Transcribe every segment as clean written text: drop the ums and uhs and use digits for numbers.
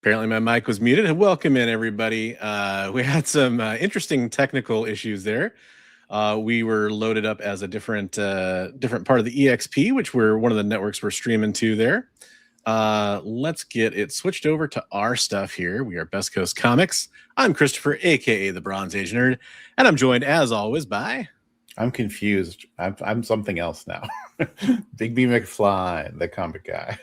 Apparently my mic was muted. Welcome in, everybody. We had some interesting technical issues there. We were loaded up as a different part of the EXP, which we're one of the networks we're streaming to there. Let's get it switched over to our stuff here. We are Best Coast Comics. I'm Christopher, aka the Bronze Age Nerd, and I'm joined as always by... I'm confused. I'm something else now. Bigby McFly, the comic guy.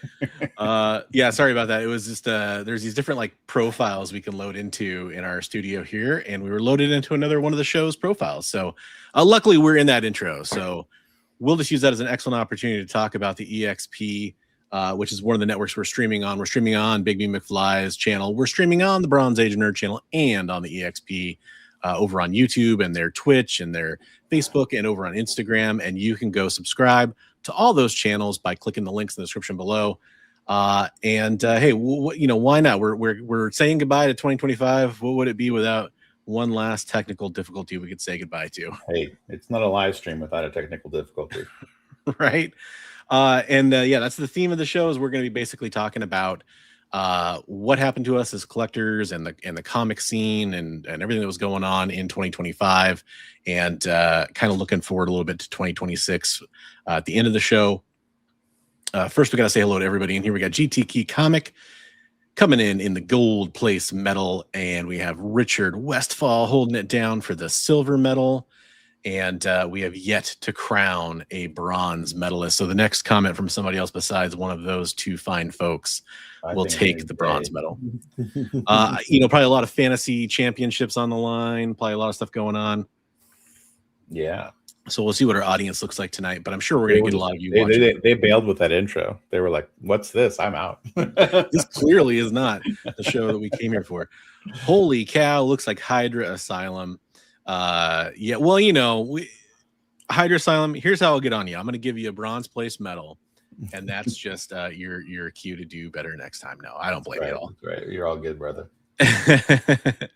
Yeah, sorry about that. It was just there's these different like profiles we can load into in our studio here, and we were loaded into another one of the show's profiles. So luckily we're in that intro. So we'll just use that as an excellent opportunity to talk about the EXP, which is one of the networks we're streaming on. We're streaming on Bigby McFly's channel. We're streaming on the Bronze Age Nerd channel and on the EXP over on YouTube and their Twitch and their Facebook and over on Instagram. And you can go subscribe to all those channels by clicking the links in the description below. Hey, why not? We're saying goodbye to 2025. What would it be without one last technical difficulty we could say goodbye to? Hey, it's not a live stream without a technical difficulty. Right. Yeah, that's the theme of the show. Is we're going to be basically talking about what happened to us as collectors and the comic scene and everything that was going on in 2025, and kind of looking forward a little bit to 2026 at the end of the show. First, we got to say hello to everybody in here. We got GT Key Comic coming in the gold place medal, and we have Richard Westfall holding it down for the silver medal. And we have yet to crown a bronze medalist. So the next comment from somebody else besides one of those two fine folks will take the bronze medal. Probably a lot of fantasy championships on the line, probably a lot of stuff going on. Yeah. So we'll see what our audience looks like tonight, but I'm sure we're going to get a lot of you watching. They bailed with that intro. They were like, what's this? I'm out. This clearly is not the show that we came here for. Holy cow, looks like Hydra Asylum. Yeah, well, Hydra Asylum, here's how I'll get on you. I'm going to give you a bronze place medal, and that's just your cue to do better next time. No, I don't blame you at all. Right. You're all good, brother. It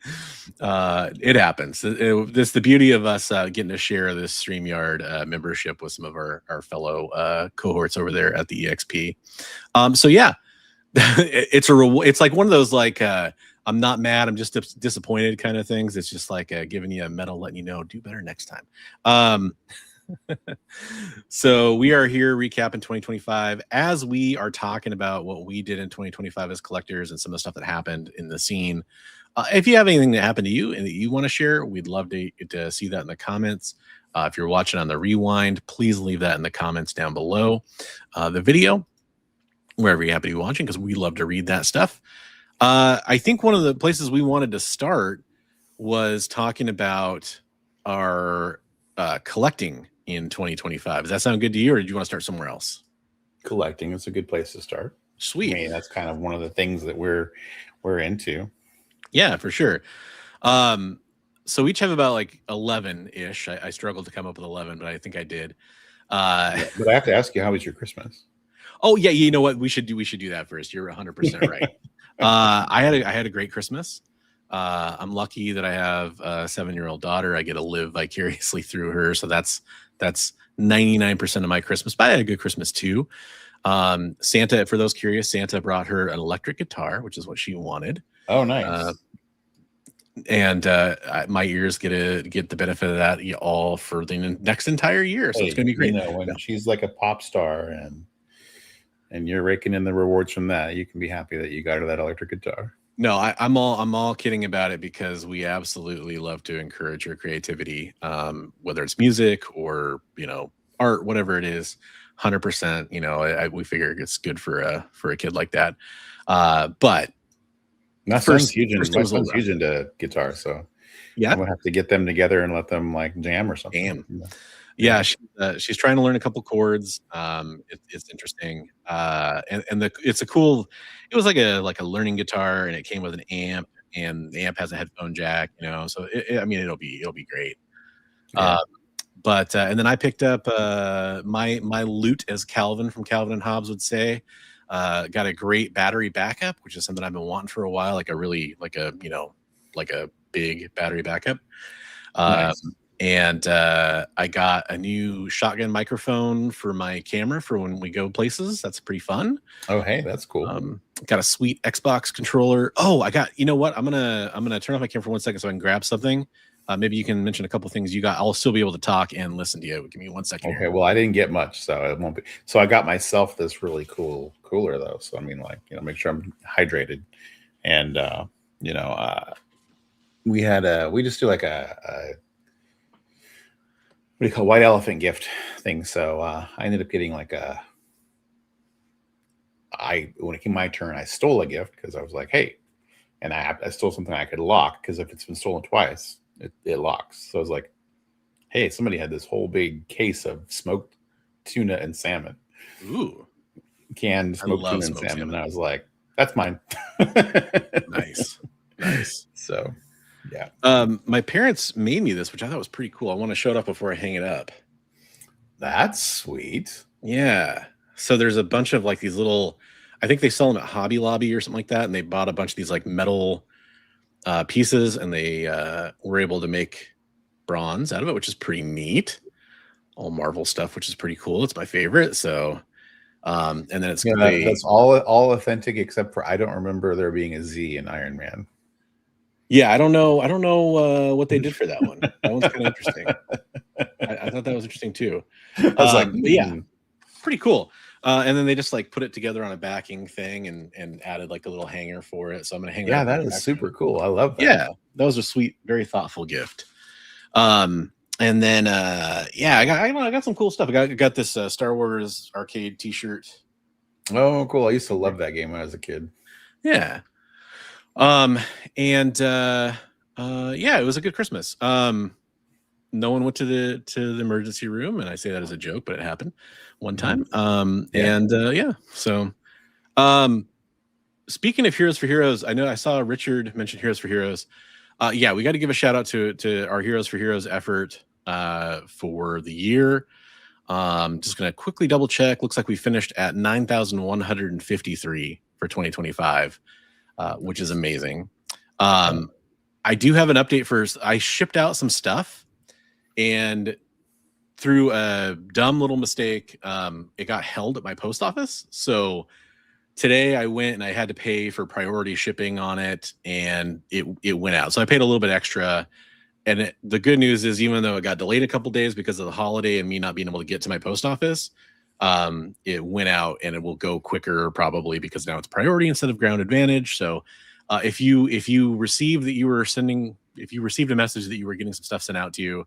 happens. This the beauty of us getting to share this StreamYard membership with some of our fellow cohorts over there at the EXP. So yeah, it's like one of those like I'm not mad, I'm just disappointed kind of things. It's just like giving you a medal, letting you know do better next time. So we are here recapping 2025 as we are talking about what we did in 2025 as collectors and some of the stuff that happened in the scene. If you have anything that happened to you and that you want to share, we'd love to see that in the comments. If you're watching on the rewind, please leave that in the comments down below the video, wherever you happen to be watching, because we love to read that stuff. I think one of the places we wanted to start was talking about our collecting in 2025. Does that sound good to you, or did you want to start somewhere else? Collecting is a good place to start. Sweet. I mean, that's kind of one of the things that we're into. Yeah, for sure. So we each have about like 11-ish. I struggled to come up with 11, but I think I did. But I have to ask you, how was your Christmas? Oh yeah, you know what? We should do that first. You're 100% right. I had a great Christmas. I'm lucky that I have a 7-year-old daughter. I get to live vicariously through her. So that's 99% of my Christmas, but I had a good Christmas too. Santa, for those curious, Santa brought her an electric guitar, which is what she wanted. Oh, nice. My ears get the benefit of that all for the next entire year. So it's going to be great. When she's like a pop star and you're raking in the rewards from that, you can be happy that you got her that electric guitar. No, I'm all kidding about it, because we absolutely love to encourage her creativity, whether it's music or art, whatever it is. 100%. We figure it's good for a kid like that. But my son's huge into guitar, so yeah, we'll have to get them together and let them like jam or something. Yeah, she's trying to learn a couple chords. It's interesting, it's a cool. It was like a learning guitar, and it came with an amp, and the amp has a headphone jack. So it'll be great. Yeah. And then I picked up my loot, as Calvin from Calvin and Hobbes would say. Got a great battery backup, which is something I've been wanting for a while, like a big battery backup. Nice. And I got a new shotgun microphone for my camera for when we go places. That's pretty fun. Oh, hey, that's cool. Got a sweet Xbox controller. Oh, I got, you know what? I'm gonna turn off my camera for 1 second so I can grab something. Maybe you can mention a couple things you got. I'll still be able to talk and listen to you. Give me 1 second. Okay, well, I didn't get much, so it won't be. So I got myself this really cool cooler though. So I mean, like, make sure I'm hydrated. And we just do like a what do you call white elephant gift thing. So I ended up getting like when it came my turn, I stole a gift because I was like, hey, and I stole something I could lock, because if it's been stolen twice, it locks. So I was like, hey, somebody had this whole big case of smoked tuna and salmon. Ooh. Canned smoked tuna and salmon. And I was like, that's mine. Nice. So, yeah. My parents made me this, which I thought was pretty cool. I want to show it up before I hang it up. That's sweet. Yeah. So there's a bunch of like these little, I think they sell them at Hobby Lobby or something like that. And they bought a bunch of these like metal pieces, and they were able to make bronze out of it, which is pretty neat. All Marvel stuff, which is pretty cool. It's my favorite. So, and then it's that's all authentic, except for I don't remember there being a Z in Iron Man. Yeah, I don't know what they did for that one. That one's kind of interesting. I thought that was interesting too. I was like, yeah, pretty cool. And then they just like put it together on a backing thing and added like a little hanger for it. So I'm gonna hang. Yeah, that is super cool. I love that. Yeah, that was a sweet, very thoughtful gift. And then I got some cool stuff. I got this Star Wars arcade T-shirt. Oh, cool! I used to love that game when I was a kid. Yeah. It was a good Christmas. No one went to the emergency room, and I say that as a joke, but it happened one time. So speaking of Heroes for Heroes, I know I saw Richard mention Heroes for Heroes. We got to give a shout out to our Heroes for Heroes effort for the year. Just gonna quickly double check. Looks like we finished at 9,153 for 2025. Which is amazing. I do have an update I shipped out some stuff, and through a dumb little mistake, it got held at my post office. So today I went and I had to pay for priority shipping on it, and it went out. So I paid a little bit extra. And the good news is, even though it got delayed a couple days because of the holiday and me not being able to get to my post office, it went out, and it will go quicker probably because now it's priority instead of ground advantage. So if you received a message that you were getting some stuff sent out to you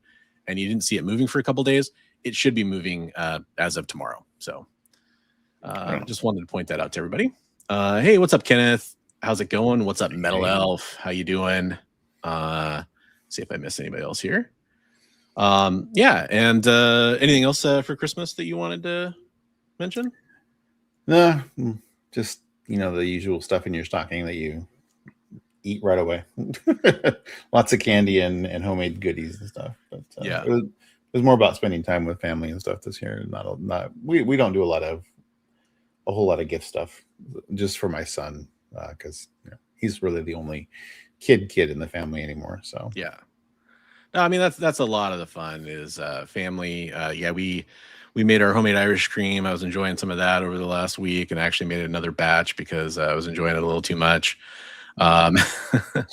and you didn't see it moving for a couple days, it should be moving as of tomorrow. So just wanted to point that out to everybody. Hey, what's up, Kenneth? How's it going? What's up, Metal Elf? How you doing? See if I miss anybody else here. And anything else for Christmas that you wanted to mention? No, just the usual stuff in your stocking that you eat right away. Lots of candy and homemade goodies and stuff. But it was more about spending time with family and stuff this year. We don't do a whole lot of gift stuff, just for my son, because he's really the only kid in the family anymore. So yeah. No, I mean that's a lot of the fun is family. We made our homemade Irish cream. I was enjoying some of that over the last week, and I actually made another batch because I was enjoying it a little too much. So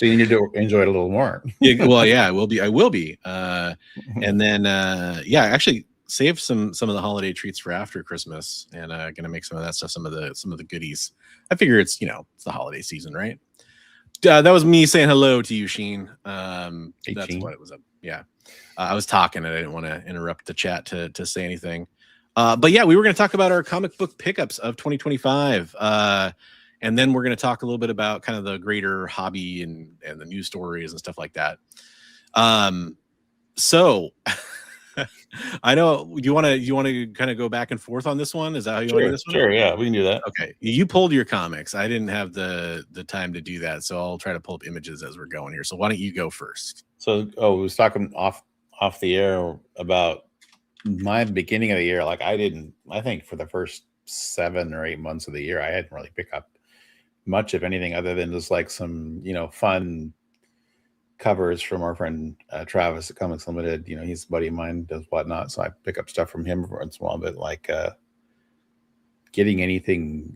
you need to enjoy it a little more. I will be. And then I actually saved some of the holiday treats for after Christmas, and gonna make some of that stuff, some of the goodies. I figure it's it's the holiday season, right? That was me saying hello to you, Sheen. That's Sheen. What it was. I was talking and I didn't want to interrupt the chat to say anything. But we were going to talk about our comic book pickups of 2025. And then we're going to talk a little bit about kind of the greater hobby and the news stories and stuff like that. So I know you want to kind of go back and forth on this one. Is that how you want to do this one? Sure. Yeah, we can do that. Okay. You pulled your comics. I didn't have the time to do that. So I'll try to pull up images as we're going here. So why don't you go first? So, we was talking off the air about my beginning of the year. Like I think for the first 7 or 8 months of the year, I hadn't really picked up much of anything other than just like some, fun covers from our friend Travis at Comics Limited. You know, he's a buddy of mine, does whatnot, so I pick up stuff from him once in a while. But like getting anything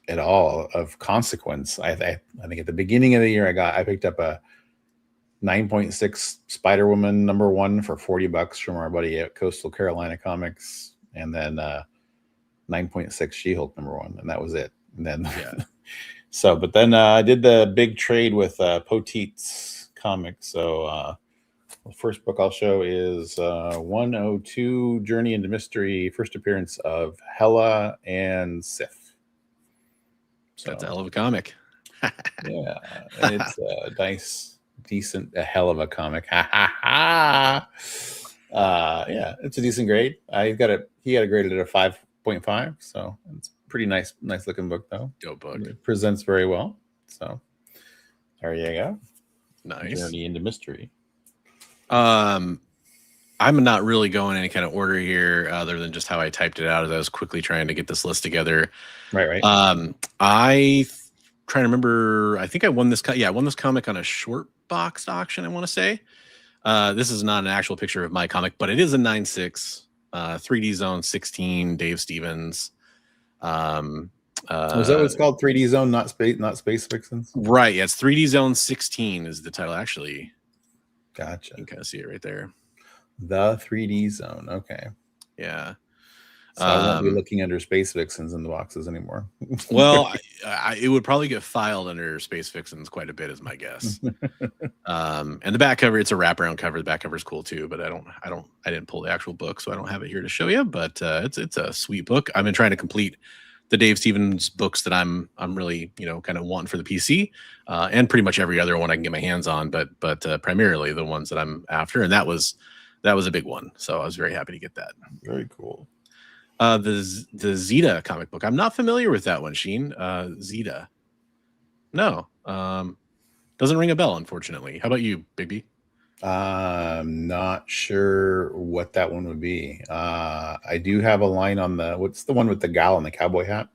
at all of consequence, I think at the beginning of the year I picked up a 9.6 Spider-Woman #1 for $40 from our buddy at Coastal Carolina Comics, and then 9.6 She-Hulk #1, and that was it. And then but then I did the big trade with Poteet's Comics. So the first book I'll show is 102 Journey into Mystery, first appearance of Hela and Sif. So that's a hell of a comic. Yeah, and it's a nice, decent, a hell of a comic. Yeah, it's a decent grade. He got it graded at a 5.5, so it's pretty nice looking book though. Dope book. It presents very well. So there you go. Nice. Journey into Mystery. I'm not really going any kind of order here, other than just how I typed it out as I was quickly trying to get this list together. Right. I trying to remember. I think I won this. I won this comic on a short box auction, I want to say. This is not an actual picture of my comic, but it is a 9.6 3D Zone 16 Dave Stevens. Is that what it's called? 3D Zone, not Space Vixens? Right. Yeah, it's 3D Zone 16 is the title. Actually, gotcha. You can kind of see it right there. The 3D Zone. Okay. Yeah. So I won't be looking under Space Vixens in the boxes anymore. Well, it would probably get filed under Space Vixens quite a bit, is my guess. And the back cover, it's a wraparound cover. The back cover is cool too, but I didn't pull the actual book, so I don't have it here to show you. But it's a sweet book. I've been trying to complete the Dave Stevens books that I'm really kind of wanting for the PC, and pretty much every other one I can get my hands on, but primarily the ones that I'm after, and that was a big one. So I was very happy to get that. Very cool. The Zeta comic book. I'm not familiar with that one, Sheen. Zeta. No. Doesn't ring a bell, unfortunately. How about you, Bigby? I'm not sure what that one would be. I do have a line on what's the one with the gal in the cowboy hat?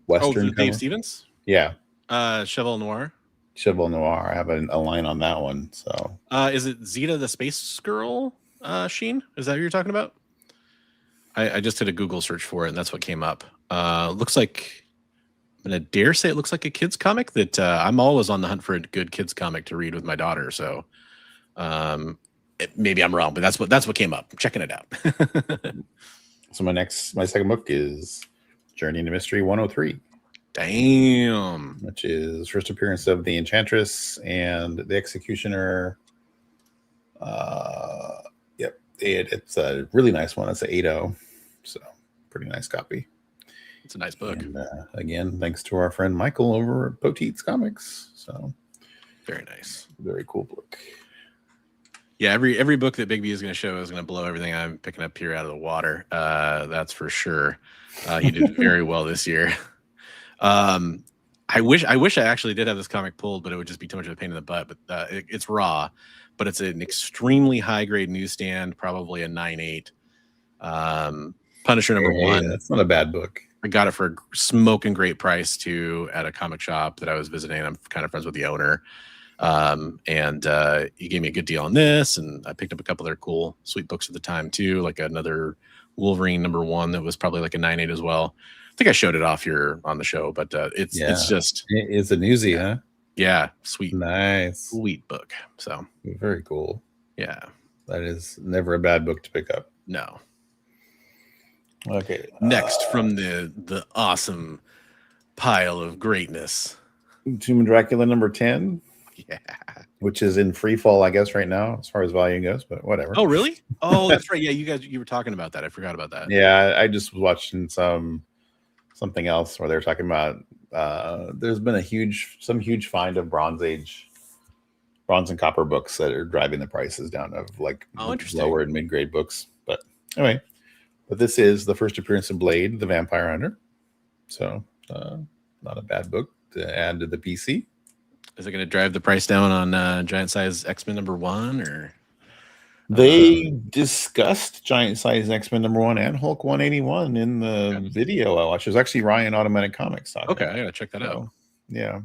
Western Dave Stevens? Yeah. Cheval Noir. Cheval Noir. I have a line on that one. So is it Zeta the Space Girl, Sheen? Is that what you're talking about? I just did a Google search for it, and that's what came up. Looks like, I'm going to dare say it looks like a kid's comic that I'm always on the hunt for a good kid's comic to read with my daughter. So maybe I'm wrong, but that's what came up. I'm checking it out. So my second book is Journey into Mystery 103. Damn. Which is first appearance of the Enchantress and the Executioner. Yep. It's a really nice one. It's an 8.0. So pretty nice copy. It's a nice book. And, again, thanks to our friend Michael over at Poteet's Comics. So very nice. Very cool book. Yeah, every book that Bigby is going to show is going to blow everything I'm picking up here out of the water. That's for sure. You did very well this year. I wish I actually did have this comic pulled, but it would just be too much of a pain in the butt. But it's raw, but it's an extremely high grade newsstand, probably a 9.8. Punisher #1. That's not a bad book. I got it for a smoking great price too at a comic shop that I was visiting. I'm kind of friends with the owner. And he gave me a good deal on this, and I picked up a couple other cool, sweet books at the time too, like another Wolverine #1 that was probably like a 9.8 as well. I think I showed it off here on the show, but it's just it's a newsie, huh? Yeah, sweet, nice, sweet book. So very cool. Yeah, that is never a bad book to pick up. No. Okay. Next from the awesome pile of greatness, Tomb of Dracula #10. Yeah, which is in free fall, I guess, right now, as far as volume goes, but whatever. Oh, really? Oh, that's right. Yeah, you were talking about that. I forgot about that. Yeah, I just was watching something else where they're talking about there's been some huge find of bronze and copper books that are driving the prices down of like lower and mid-grade books. But anyway, this is the first appearance of Blade, the Vampire Hunter. So not a bad book to add to the PC. Is it going to drive the price down on Giant Size X-Men #1, or they discussed Giant Size X-Men #1 and Hulk 181 in the video I watched? It was actually Ryan Automatic Comics talking. Okay, I gotta check that out. Yeah,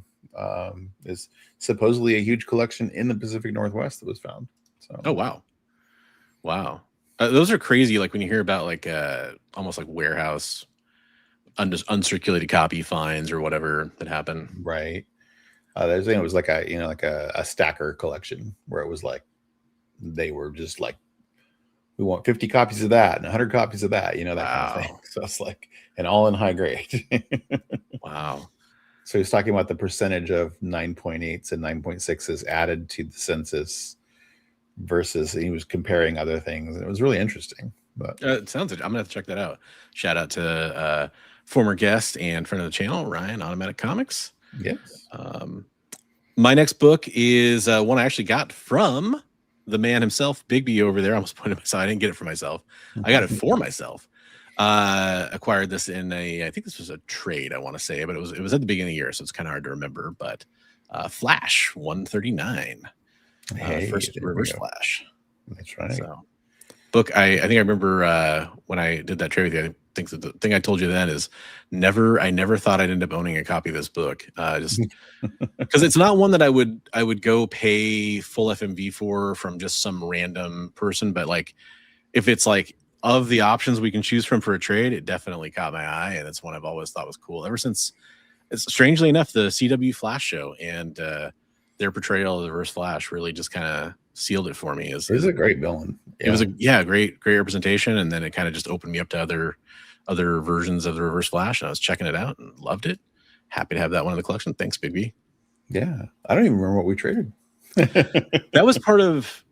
is supposedly a huge collection in the Pacific Northwest that was found. So, oh wow, those are crazy. Like when you hear about like almost like warehouse uncirculated copy finds or whatever that happen. Right. There's it was like a stacker collection where it was like they were just like, we want 50 copies of that and 100 copies of that, that kind of thing. So it's like, and all in high grade. Wow. So he's talking about the percentage of 9.8s and 9.6s added to the census versus he was comparing other things. And it was really interesting. But it sounds like I'm gonna have to check that out. Shout out to former guest and friend of the channel, Ryan, Automatic Comics. Yes. My next book is one I actually got from the man himself, Bigby over there. I almost pointed myself. I didn't get it for myself. I got it for myself. Acquired this in I think this was a trade, I want to say, but it was at the beginning of the year, so it's kind of hard to remember. But Flash 139, first Reverse Flash. That's right. So, book. I think I remember when I did that trade with you. I think that the thing I told you then is I never thought I'd end up owning a copy of this book. Just because it's not one that I would go pay full FMV from just some random person, but like if it's like of the options we can choose from for a trade, it definitely caught my eye, and it's one I've always thought was cool ever since. It's strangely enough the CW Flash show and their portrayal of the Reverse Flash really just kind of sealed it for me. It was a great villain. Yeah. It was a great representation, and then it kind of just opened me up to other versions of the Reverse Flash, and I was checking it out and loved it. Happy to have that one in the collection. Thanks, Bigby. Yeah, I don't even remember what we traded. That was part of.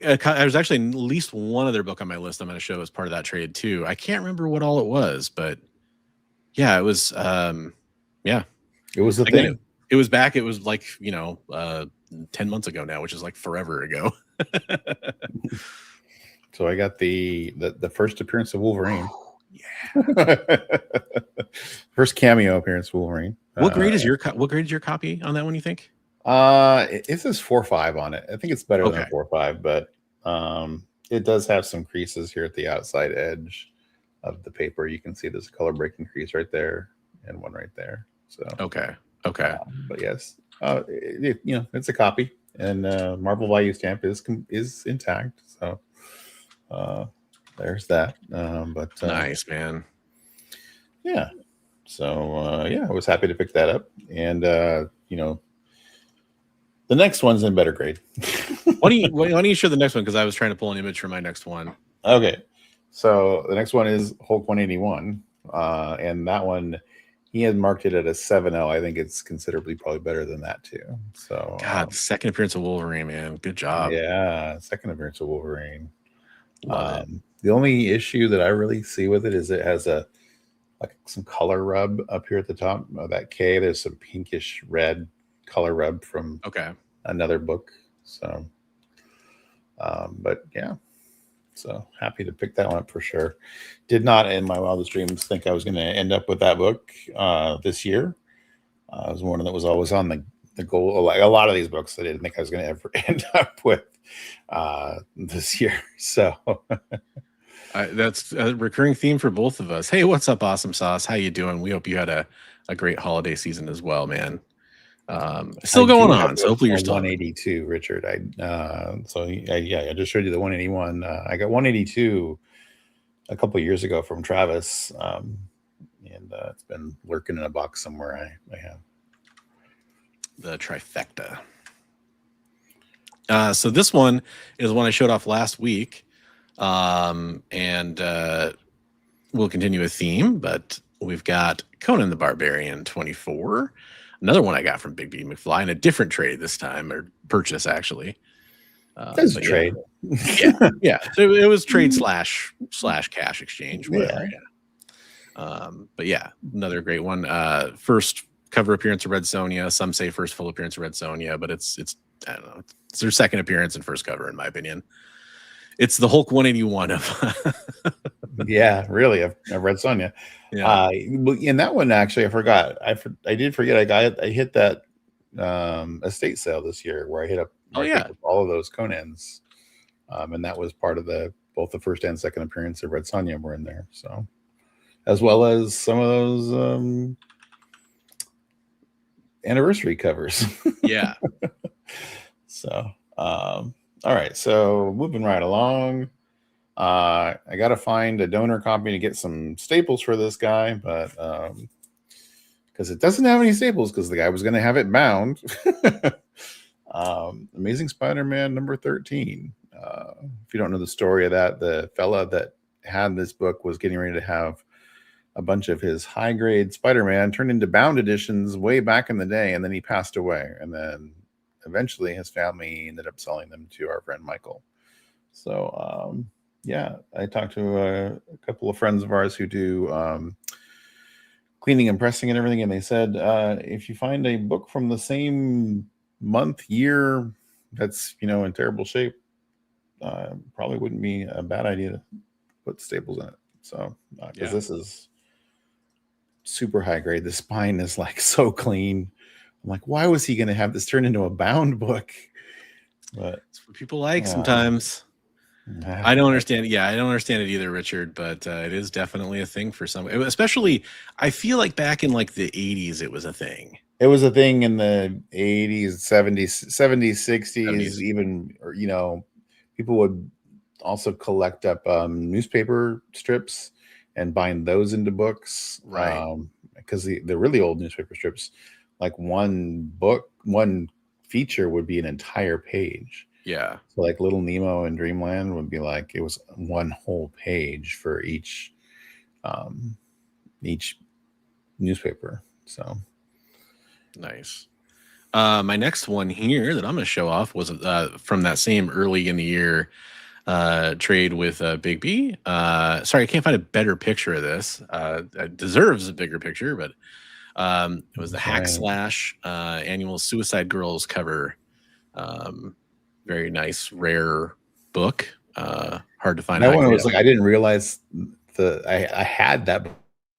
I was actually at least one other book on my list I'm going to show as part of that trade too. I can't remember what all it was, but yeah, it was. Yeah, it was the thing. It was back. It was like 10 months ago now, which is like forever ago. So I got the first appearance of Wolverine. Yeah. First cameo appearance of Wolverine. What grade is your copy on that one, you think? It says 4.5 on it. I think it's better than 4.5, but it does have some creases here at the outside edge of the paper. You can see there's a color breaking crease right there and one right there. So okay. But yes, it's a copy, and Marvel value stamp is intact. So there's that. But nice, man. Yeah. So I was happy to pick that up, and the next one's in better grade. Why don't you show the next one? Because I was trying to pull an image for my next one. Okay. So the next one is Hulk 181. And that one, he had marked it at a 7.0. I think it's considerably probably better than that too. So God, second appearance of Wolverine, man. Good job. Yeah, second appearance of Wolverine. Love it. The only issue that I really see with it is it has some color rub up here at the top of that K. There's some pinkish red color rub from another book. So but yeah, so happy to pick that one up for sure. Did not in my wildest dreams think I was going to end up with that book this year. It was one that was always on the goal. Like a lot of these books I didn't think I was going to ever end up with this year. So that's a recurring theme for both of us. Hey, what's up, Awesome Sauce? How you doing? We hope you had a great holiday season as well, man. Still going on, so hopefully you're still 182, Richard. I just showed you the 181. I got 182 a couple of years ago from Travis, and it's been lurking in a box somewhere. I have the trifecta. So this one is one I showed off last week, and we'll continue a theme, but we've got Conan the Barbarian 24. Another one I got from Bigby McFly in a different trade this time, or purchase actually. That's a trade. Yeah. So it was trade slash cash exchange. Whatever. Yeah. But yeah, another great one. First cover appearance of Red Sonja. Some say first full appearance of Red Sonja, but it's I don't know. It's their second appearance and first cover in my opinion. It's the Hulk 181 of. Yeah, really, I've Red Sonja. Yeah. In that one, actually, I forgot. I did forget. I hit that estate sale this year where I hit up. All of those Conans, and that was part of both the first and second appearance of Red Sonja were in there. So, as well as some of those anniversary covers. Yeah. So, all right. So moving right along. I got to find a donor copy to get some staples for this guy, but because it doesn't have any staples, because the guy was going to have it bound. Amazing Spider-Man number 13. If you don't know the story of that, the fella that had this book was getting ready to have a bunch of his high-grade Spider-Man turned into bound editions way back in the day, and then he passed away. And then eventually his family ended up selling them to our friend Michael. So, yeah, I talked to a couple of friends of ours who do cleaning and pressing and everything, and they said if you find a book from the same month, year that's in terrible shape, probably wouldn't be a bad idea to put staples in it. So, because this is super high grade, the spine is like so clean. I'm like, why was he going to have this turn into a bound book? But it's what people like sometimes. I don't understand. Yeah, I don't understand it either, Richard, but it is definitely a thing for some. Especially, I feel like back in like the 80s, it was a thing. It was a thing in the 80s, 70s, 60s, even, or, people would also collect up newspaper strips and bind those into books. Right. Because the really old newspaper strips, like one feature would be an entire page. Yeah. So like Little Nemo and Dreamland would be like, it was one whole page for each newspaper. So nice. My next one here that I'm going to show off was from that same early in the year trade with Bigby. Sorry, I can't find a better picture of this. It deserves a bigger picture, but it was the Hack Slash annual Suicide Girls cover. Very nice, rare book. Hard to find. That one was like, I didn't realize I had that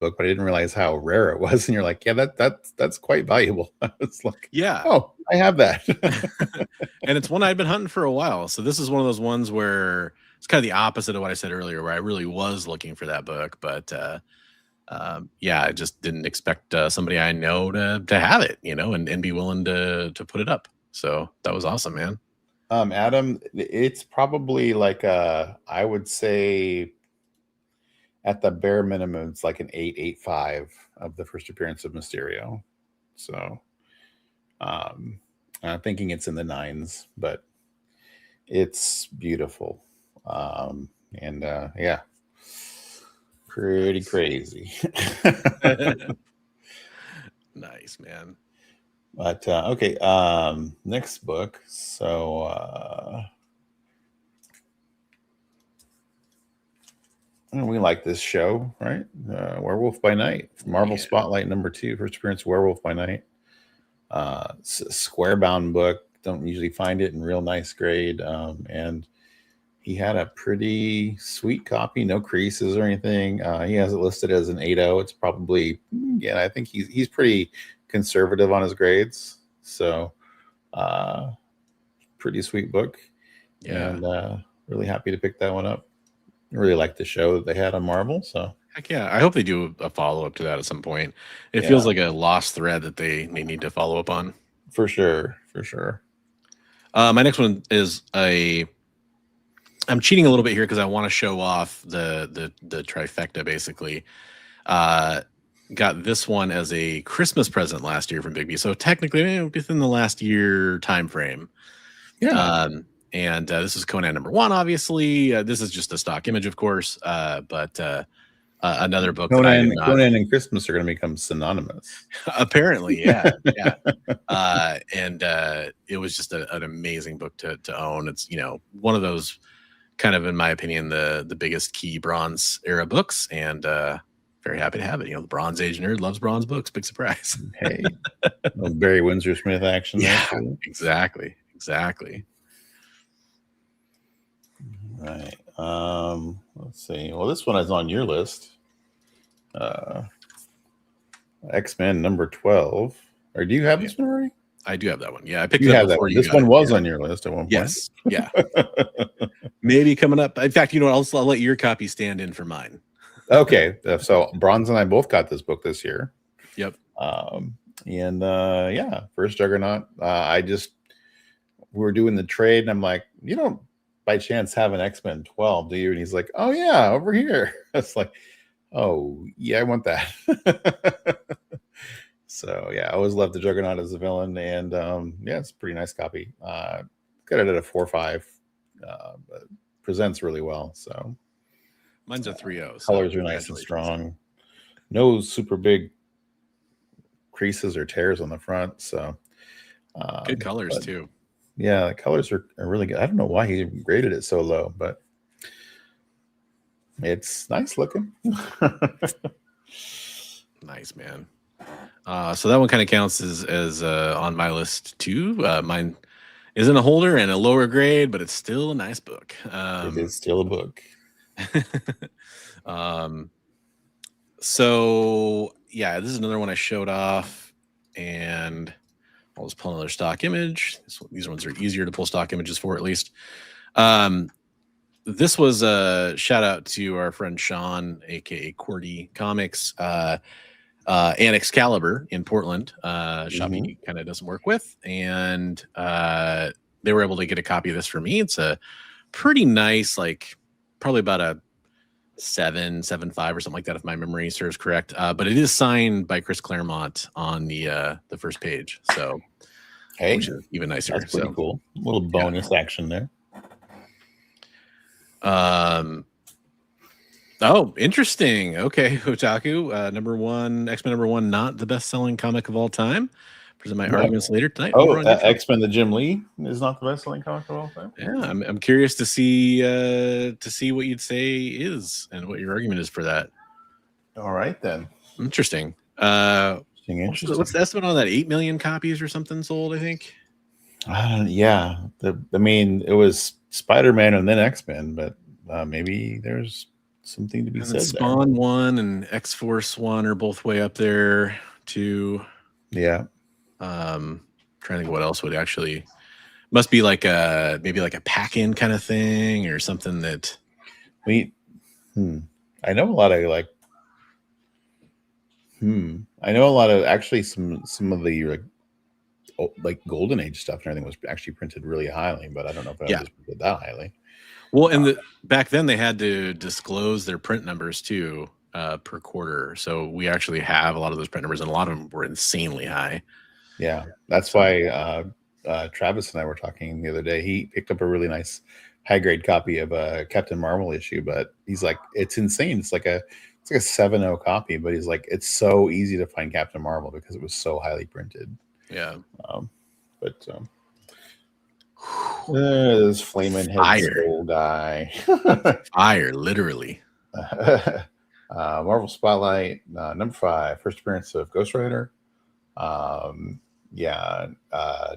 book, but I didn't realize how rare it was. And you're like, yeah, that's quite valuable. It's like, yeah, oh, I have that. And it's one I'd been hunting for a while. So this is one of those ones where it's kind of the opposite of what I said earlier, where I really was looking for that book, but yeah, I just didn't expect somebody I know to have it, and be willing to put it up. So that was awesome, man. Adam, it's probably like I would say at the bare minimum, it's like an 8.85 of the first appearance of Mysterio. So I'm thinking it's in the 9s, but it's beautiful. And yeah, pretty crazy. Nice, man. But okay, next book. So we like this show, right? Werewolf by Night, Marvel Spotlight #2, first appearance, Werewolf by Night. Square bound book. Don't usually find it in real nice grade. And he had a pretty sweet copy, no creases or anything. He has it listed as an 8.0. It's probably, I think he's pretty conservative on his grades. So pretty sweet book. Yeah. And really happy to pick that one up. I really like the show that they had on Marvel. So heck yeah, I hope they do a follow-up to that at some point. It feels like a lost thread that they need to follow up on. For sure. My next one is I'm cheating a little bit here because I want to show off the trifecta, basically. Got this one as a Christmas present last year from Bigby, so technically within the last year time frame. Yeah. And this is Conan #1, obviously. This is just a stock image, of course, but another book. Conan and Christmas are going to become synonymous. Apparently, yeah. And it was just an amazing book to own. It's one of those kind of, in my opinion, the biggest key Bronze era books, and very happy to have it. The Bronze Age nerd loves Bronze books. Big surprise. Hey, Barry Windsor Smith action. Yeah, exactly. Right. Let's see. Well, this one is on your list. X-Men #12. Or do you have this one already? I do have that one. Yeah, I picked it up before you. This one was on your list at one point. Yes. Yeah. Maybe coming up. In fact, I'll let your copy stand in for mine. Okay. So Bronze and I both got this book this year. Yep. And yeah, first Juggernaut. We were doing the trade, and I'm like, you don't by chance have an X-Men 12, do you? And he's like, oh yeah, over here. It's like, oh yeah, I want that. So yeah, I always loved the Juggernaut as a villain, and yeah, it's a pretty nice copy. Got it at a 4.5. But presents really well. So mine's a 3.0. Colors are nice and strong. No super big creases or tears on the front. So good colors too. Yeah, the colors are really good. I don't know why he graded it so low, but it's nice looking. Nice, man. So that one kind of counts as on my list too. Mine isn't a holder and a lower grade, but it's still a nice book. It is still a book. So yeah, this is another one I showed off, and I'll just pull another stock image. These ones are easier to pull stock images for, at least. This was a shout out to our friend Sean, aka Cordy Comics, and Excalibur in Portland. Shop he kind of doesn't work with, and they were able to get a copy of this for me. It's a pretty nice, like probably about a 7.75 or something like that, if my memory serves correct. But it is signed by Chris Claremont on the first page, so hey, which is even nicer. That's pretty cool. A little bonus action there. Oh, interesting. Okay, Otaku, X-Men #1, not the best-selling comic of all time. Present my arguments later tonight. Oh, X-Men the Jim Lee is not the best-selling comic of all time. Yeah, I'm curious to see what you'd say is and what your argument is for that. All right then. Interesting. Interesting. What's the estimate on that? 8 million copies or something sold, I think. Yeah, I mean, it was Spider-Man and then X-Men, but maybe there's something to be said. Spawn 1 and X-Force 1 are both way up there too. Yeah. Trying to think what else would actually must be like maybe like a pack-in kind of thing or something that I know a lot of I know a lot of actually some of the like Golden Age stuff and everything was actually printed really highly, but I don't know if it was printed that highly. Well, and back then they had to disclose their print numbers too per quarter. So we actually have a lot of those print numbers, and a lot of them were insanely high. Yeah, that's why Travis and I were talking the other day. He picked up a really nice high-grade copy of a Captain Marvel issue, but he's like, it's insane. It's like a 7.0 copy, but he's like, it's so easy to find Captain Marvel because it was so highly printed. Yeah. This flaming head skull guy. Fire, literally. Marvel Spotlight, number 5, first appearance of Ghost Rider.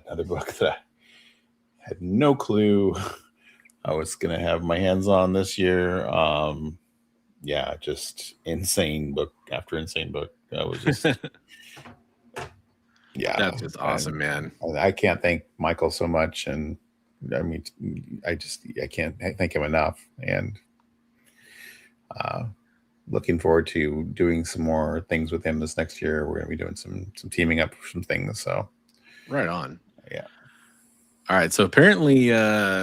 Another book that I had no clue I was gonna have my hands on this year. Just insane book after insane book. That was just that's just awesome, man. I can't thank Michael so much, and I mean, I can't thank him enough. And looking forward to doing some more things with him this next year. We're gonna be doing some teaming up for some things. So right on. Yeah. All right. So apparently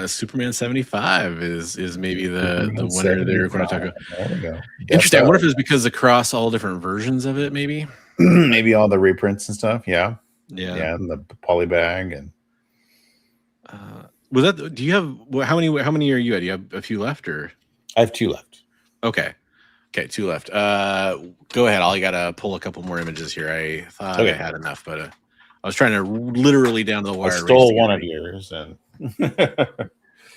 Superman 75 is maybe the winner there. We're going to talk about. There we go. Interesting. I wonder if it's because across all different versions of it, maybe. Maybe all the reprints and stuff. Yeah. Yeah. And the polybag and was that, do you have, how many are you at? Do you have a few left or? I have 2 left. Okay, 2 left. Go ahead. I got to pull a couple more images here. I thought I had enough, but I was trying to literally down to the wire. I stole one of yours, and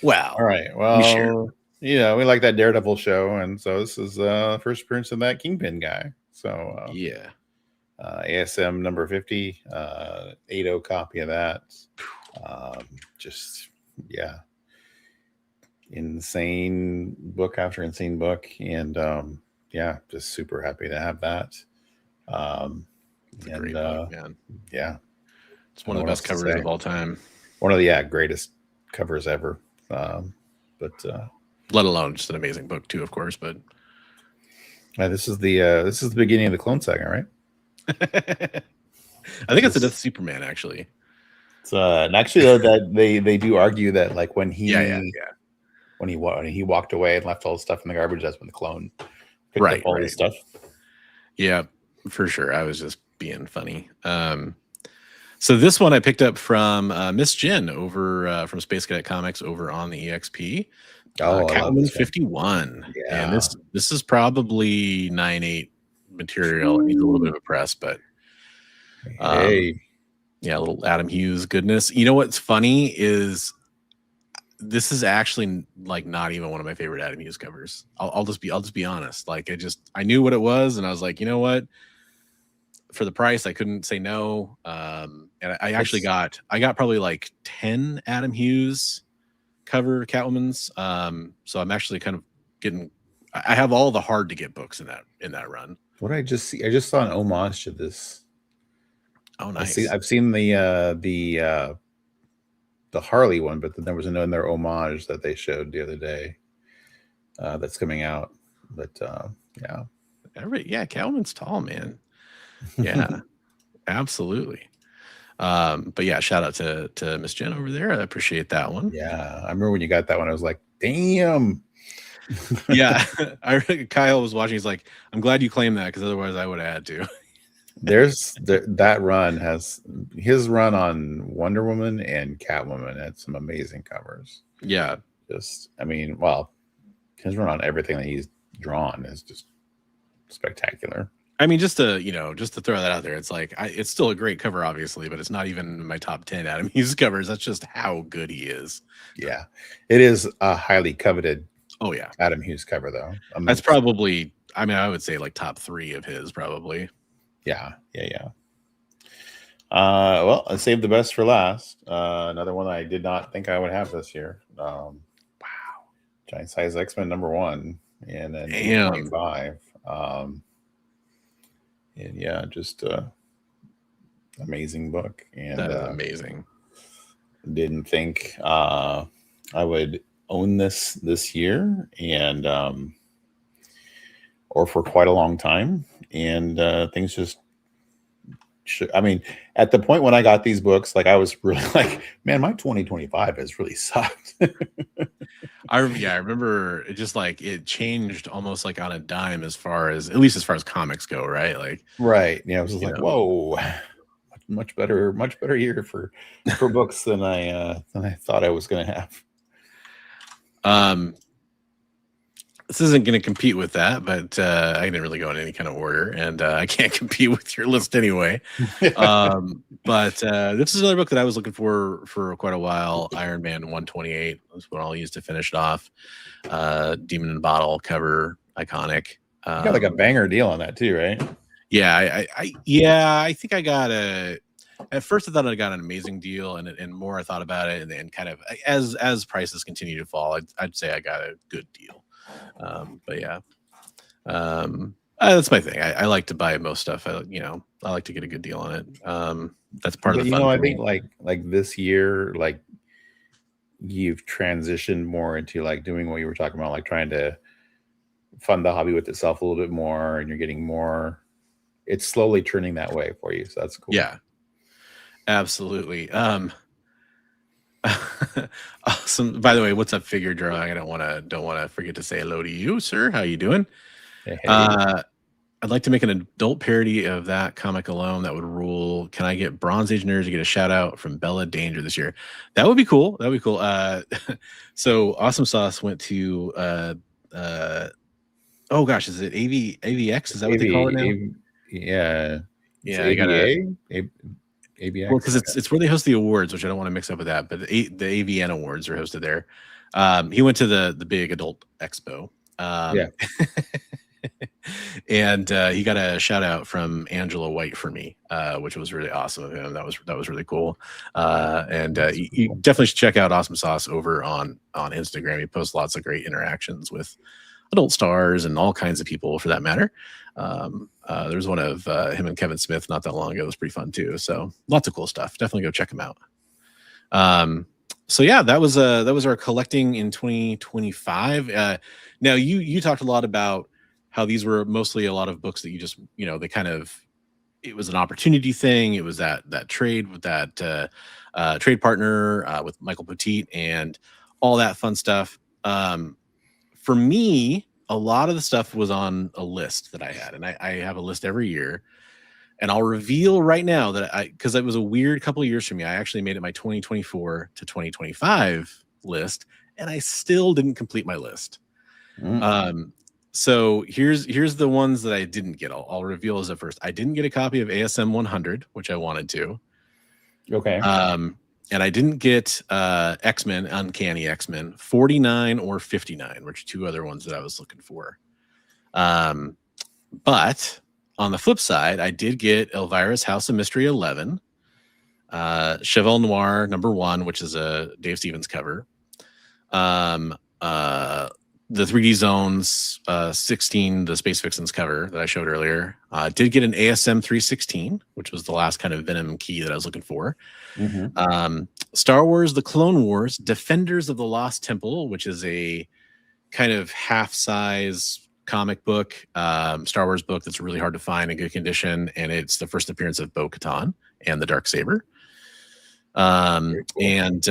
wow. All right. Well, we like that Daredevil show, and so this is first appearance of that Kingpin guy. So ASM number 50, 8.0 copy of that. Insane book after insane book, and just super happy to have that. It's a great book, man. Yeah. It's one of the best covers of all time. One of the greatest covers ever. Let alone just an amazing book too, of course. But this is the beginning of the Clone Saga, right? I think it's a Death of Superman, actually. And actually, though, that they do argue that like when he when he walked away and left all the stuff in the garbage, that's when the clone picked up all this stuff. Yeah, for sure. I was just being funny. So this one I picked up from Miss Jen over from Space Cadet Comics over on the EXP. Catwoman 51. Yeah. And this is probably 9/8 material. It needs a little bit of a press, but yeah, a little Adam Hughes goodness. You know what's funny is this is actually like not even one of my favorite Adam Hughes covers. I'll just be honest. Like I knew what it was, and I was like, you know what? For the price, I couldn't say no. And I actually got probably like 10 Adam Hughes cover Catwomans. So I'm actually kind of getting. I have all the hard to get books in that run. What did I just see? I just saw an homage to this. Oh, nice. I've seen the Harley one, but then there was another homage that they showed the other day that's coming out. But yeah, Catwoman's tall, man. Yeah, absolutely. But yeah, shout out to Miss Jen over there. I appreciate that one. Yeah, I remember when you got that one. I was like, damn. Yeah, Kyle was watching. He's like, I'm glad you claimed that because otherwise I would have had to. That run has his run on Wonder Woman and Catwoman had some amazing covers. Yeah, his run on everything that he's drawn is just spectacular. I mean, just to throw that out there, it's like it's still a great cover, obviously, but it's not even my top 10 Adam Hughes covers. That's just how good he is. Yeah, it is a highly coveted. Oh yeah, Adam Hughes cover though. That's probably. I mean, I would say like top 3 of his probably. Yeah. Well, I saved the best for last. Another one I did not think I would have this year. Wow, Giant Size X-Men #1, and then 25. And yeah, just amazing book. And that is amazing. Didn't think I would own this year, and or for quite a long time. And things just, I mean, at the point when I got these books, like I was really like, man, my 2025 has really sucked. I remember it just like it changed almost like on a dime at least as far as comics go, right? Like, right. Yeah. I was just like, whoa, much better year for books than I thought I was going to have. This isn't going to compete with that, but I didn't really go in any kind of order, and I can't compete with your list anyway. But this is another book that I was looking for quite a while. Iron Man 128. That's what I'll use to finish it off. Demon in a Bottle cover, iconic. You got like a banger deal on that too, right? Yeah, I think I got at first I thought I got an amazing deal, and more I thought about it, and kind of as prices continue to fall, I'd say I got a good deal. But yeah, that's my thing. I like to buy most stuff. I like to get a good deal on it. That's part of the fun. I think like this year, like you've transitioned more into like doing what you were talking about, like trying to fund the hobby with itself a little bit more, and you're getting more. It's slowly turning that way for you, so that's cool. Yeah, absolutely. Awesome. By the way, what's up, Figure Drawing? I don't want to forget to say hello to you, sir. How you doing? Hey. I'd like to make an adult parody of that comic alone. That would rule. Can I get Bronze Age nerds to get a shout out from Bella Danger this year? That would be cool. So Awesome Sauce went to oh gosh, is it AVX? Is that what they call it now? Yeah. I got ABX. Well, because it's where they host the awards, which I don't want to mix up with that, but the AVN awards are hosted there. He went to the big adult expo. And he got a shout out from Angela White for me, which was really awesome of him. That was really cool. And you definitely should check out Awesome Sauce over on Instagram. He posts lots of great interactions with adult stars and all kinds of people for that matter. There's one of him and Kevin Smith not that long ago. It was pretty fun too. So lots of cool stuff. Definitely go check him out. So yeah, that was our collecting in 2025. Now you talked a lot about how these were mostly a lot of books that you just, they kind of, it was an opportunity thing. It was that trade with that trade partner with Michael Petit and all that fun stuff. For me, a lot of the stuff was on a list that I had, and I have a list every year. And I'll reveal right now that because it was a weird couple of years for me, I actually made it my 2024 to 2025 list, and I still didn't complete my list. So here's the ones that I didn't get. I'll reveal as a first. I didn't get a copy of ASM 100, which I wanted to. Okay. And I didn't get X-Men, Uncanny X-Men 49 or 59, which are two other ones that I was looking for. But on the flip side, I did get Elvira's House of Mystery 11, Cheval Noir #1, which is a Dave Stevens cover. The 3D Zones 16, the Space Vixens cover that I showed earlier. Did get an ASM 316, which was the last kind of Venom key that I was looking for. Star Wars The Clone Wars Defenders of the Lost Temple, which is a kind of half-size comic book, Star Wars book that's really hard to find in good condition, and it's the first appearance of Bo-Katan and the Darksaber. Cool. And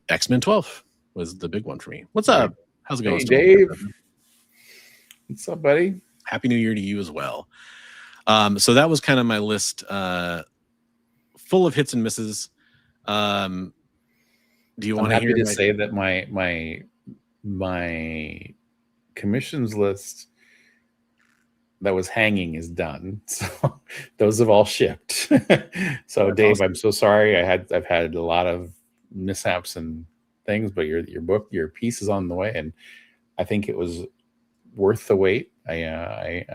X-Men 12 was the big one for me. What's up? How's it going, hey, Dave? What's up, buddy? Happy New Year to you as well. So that was kind of my list, full of hits and misses. Do you want to hear? I'm happy to say that my commissions list that was hanging is done. So those have all shipped. So that's Dave, awesome. I'm so sorry. I've had a lot of mishaps and things, but your piece is on the way, and I think it was worth the wait. I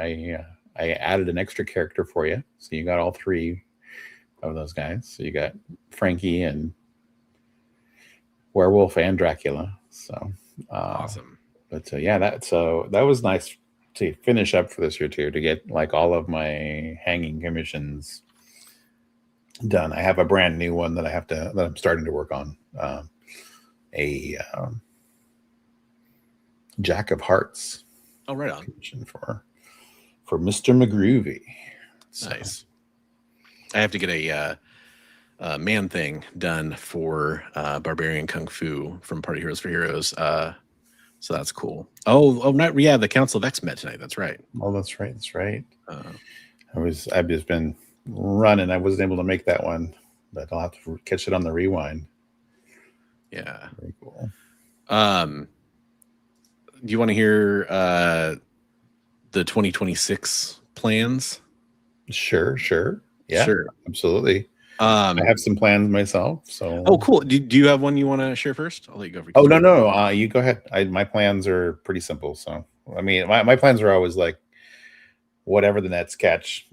added an extra character for you, so you got all three of those guys. So you got Frankie and Werewolf and Dracula. So awesome. But yeah, that was nice to finish up for this year too, to get like all of my hanging commissions done. I have a brand new one that I'm starting to work on. A Jack of Hearts. Oh, right on. For Mr. McGroovy. Nice. I have to get a Man Thing done for Barbarian Kung Fu from Party Heroes for Heroes. So that's cool. The Council of X met tonight. That's right. Oh, that's right. That's right. I've just been running. I wasn't able to make that one, but I'll have to catch it on the rewind. Yeah. Very cool. Do you want to hear the 2026 plans? Sure. Yeah, sure. Absolutely. I have some plans myself. So. Oh, cool. Do you have one you want to share first? I'll let you go. Oh, no. You go ahead. My plans are pretty simple. So, I mean, my plans are always like whatever the Nets catch,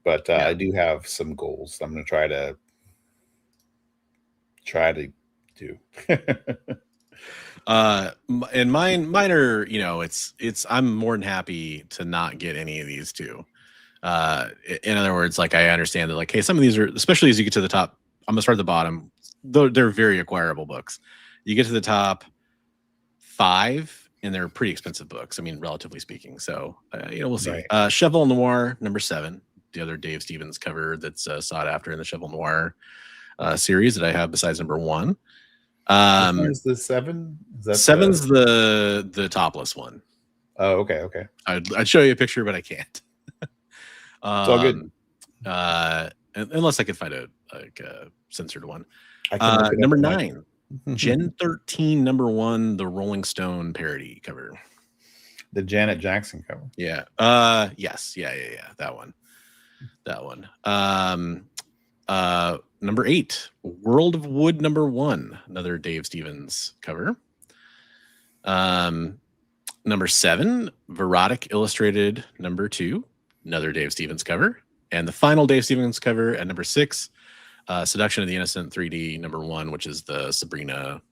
but I do have some goals I'm going to try to do. And mine are, I'm more than happy to not get any of these two. In other words, like, I understand that, like, hey, some of these are, especially as you get to the top, I'm gonna start at the bottom, though they're very acquirable books. You get to the top 5 and they're pretty expensive books, I mean, relatively speaking. So we'll see. Right. Cheval Noir #7, the other Dave Stevens cover that's sought after in the Cheval Noir series that I have besides #1. Is the 7? Is that 7's the topless one. Oh, okay. I'd show you a picture, but I can't. It's all good. Unless I could find a censored one. #9, Gen 13 #1, the Rolling Stone parody cover. The Janet Jackson cover. Yeah. Yes. Yeah. That one. #8, World of Wood #1, another Dave Stevens cover. #7, Verotic Illustrated #2, another Dave Stevens cover. And the final Dave Stevens cover at #6, Seduction of the Innocent 3D #1, which is the Sabrina,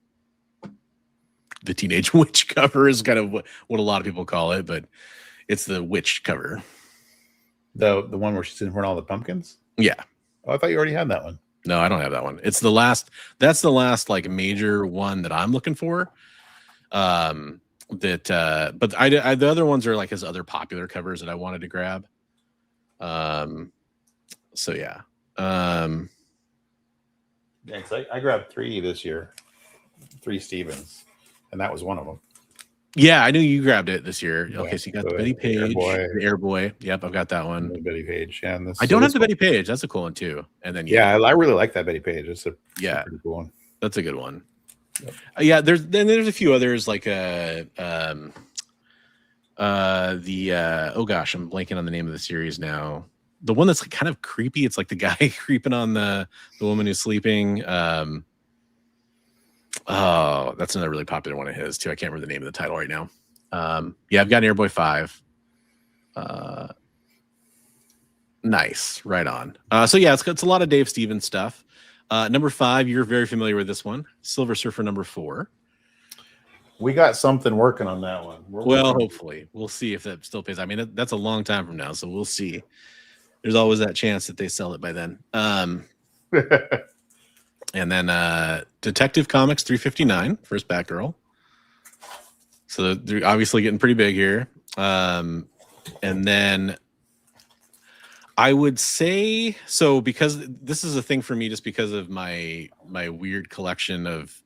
the Teenage Witch cover, is kind of what a lot of people call it, but it's the witch cover. The one where she's in front of all the pumpkins? Yeah. Oh, I thought you already had that one. No, I don't have that one. It's the last. That's the last like major one that I'm looking for. But the other ones are like his other popular covers that I wanted to grab. So yeah. Yeah, I grabbed 3 this year, 3 Stevens, and that was one of them. Yeah, I knew you grabbed it this year. Yeah, Okay, so you got so the Betty Page, Airboy. the Airboy. Yep, I've got that one. The Betty Page, yeah. And I don't have the Betty Page. That's a cool one too. And then yeah, I really like that Betty Page. It's a pretty cool one. That's a good one. Yep. Yeah, there's a few others like oh gosh, I'm blanking on the name of the series now. The one that's kind of creepy. It's like the guy creeping on the woman who's sleeping. Oh, that's another really popular one of his too. I can't remember the name of the title right now. Yeah, I've got Airboy 5. Nice, right on. So yeah, it's a lot of Dave Stevens stuff. Number 5, you're very familiar with this one, Silver Surfer number 4. We got something working on that one. Well, hopefully. We'll see if that still pays. I mean, that's a long time from now, so we'll see. There's always that chance that they sell it by then. And then Detective Comics 359, first Batgirl. So they're obviously getting pretty big here. And then I would say, so because this is a thing for me just because of my weird collection of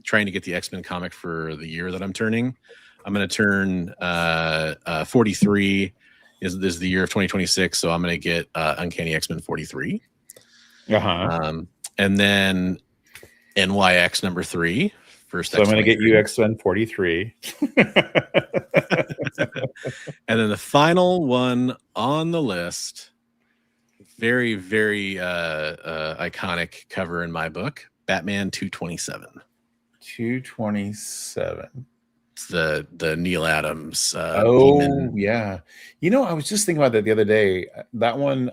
trying to get the X-Men comic for the year that I'm turning. I'm going to turn 43 is the year of 2026, so I'm going to get Uncanny X-Men 43. And then NYX number 3. First, so I'm going to get you X-Men 43. And then the final one on the list, very, very iconic cover in my book, Batman 227. 227. It's the Neil Adams. Demon. Yeah. You know, I was just thinking about that the other day. That one,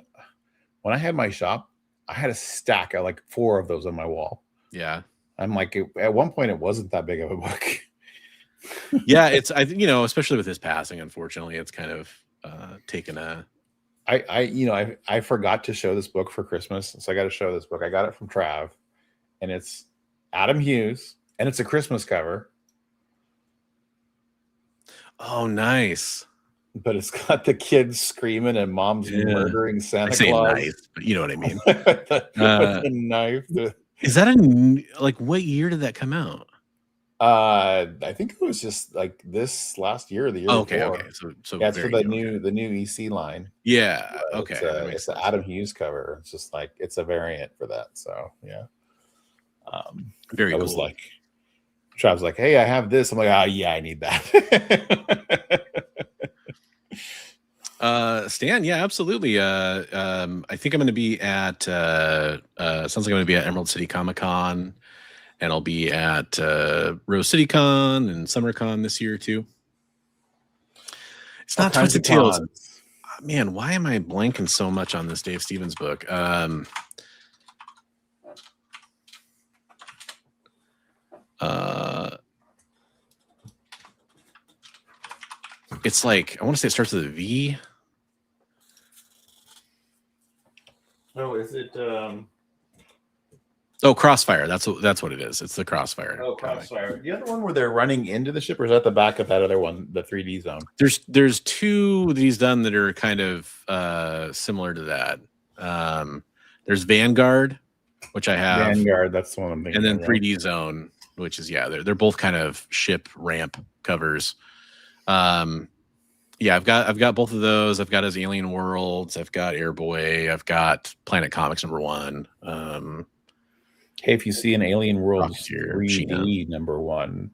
when I had my shop, I had a stack of like 4 of those on my wall. Yeah. I'm like, at one point, it wasn't that big of a book. Yeah, it's especially with his passing, unfortunately, it's kind of taken a. I forgot to show this book for Christmas, so I got to show this book. I got it from Trav, and it's Adam Hughes, and it's a Christmas cover. Oh, nice! But it's got the kids screaming and mom's murdering Santa Claus. Nice, but you know what I mean. The knife. Is that like what year did that come out? I think it was just like this last year or the year before. Okay. So yeah, it's for the new EC line. Yeah. Okay. It's an Adam Hughes cover. It's just like it's a variant for that. So yeah. Very cool. I was like, Trav's like, hey, I have this. I'm like, oh yeah, I need that. Stan, yeah, absolutely. I think I'm going to be at sounds like I'm going to be at Emerald City Comic Con, and I'll be at Rose City Con and Summer Con this year too. It's not Twisted Tales. Man, why am I blanking so much on this Dave Stevens book? It's like, I want to say it starts with a V. Oh, is it? Oh, Crossfire. That's what it is. It's the Crossfire. Oh, Crossfire. Comic. The other one where they're running into the ship, or is that the back of that other one, the 3D zone? There's 2 that he's done that are kind of similar to that. There's Vanguard, which I have. Vanguard, that's the one I'm thinking. And then 3D Zone, which is they're both kind of ship ramp covers. Yeah, I've got both of those. I've got his Alien Worlds. I've got Airboy. I've got Planet Comics number 1. Hey, if you see an Alien Worlds 3D number 1,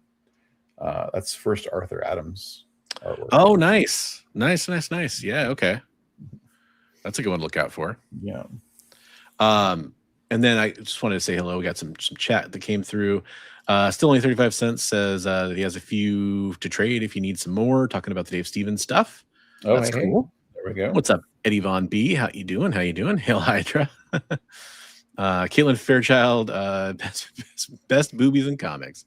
that's first Arthur Adams artwork. Oh, nice. Yeah, okay. That's a good one to look out for. Yeah. And then I just wanted to say hello. We got some chat that came through. Still only 35 cents says that he has a few to trade if you need some more. Talking about the Dave Stevens stuff. Oh, that's cool. There we go. What's up, Eddie Von B? How you doing? Hail Hydra. Caitlin Fairchild, best boobies in comics.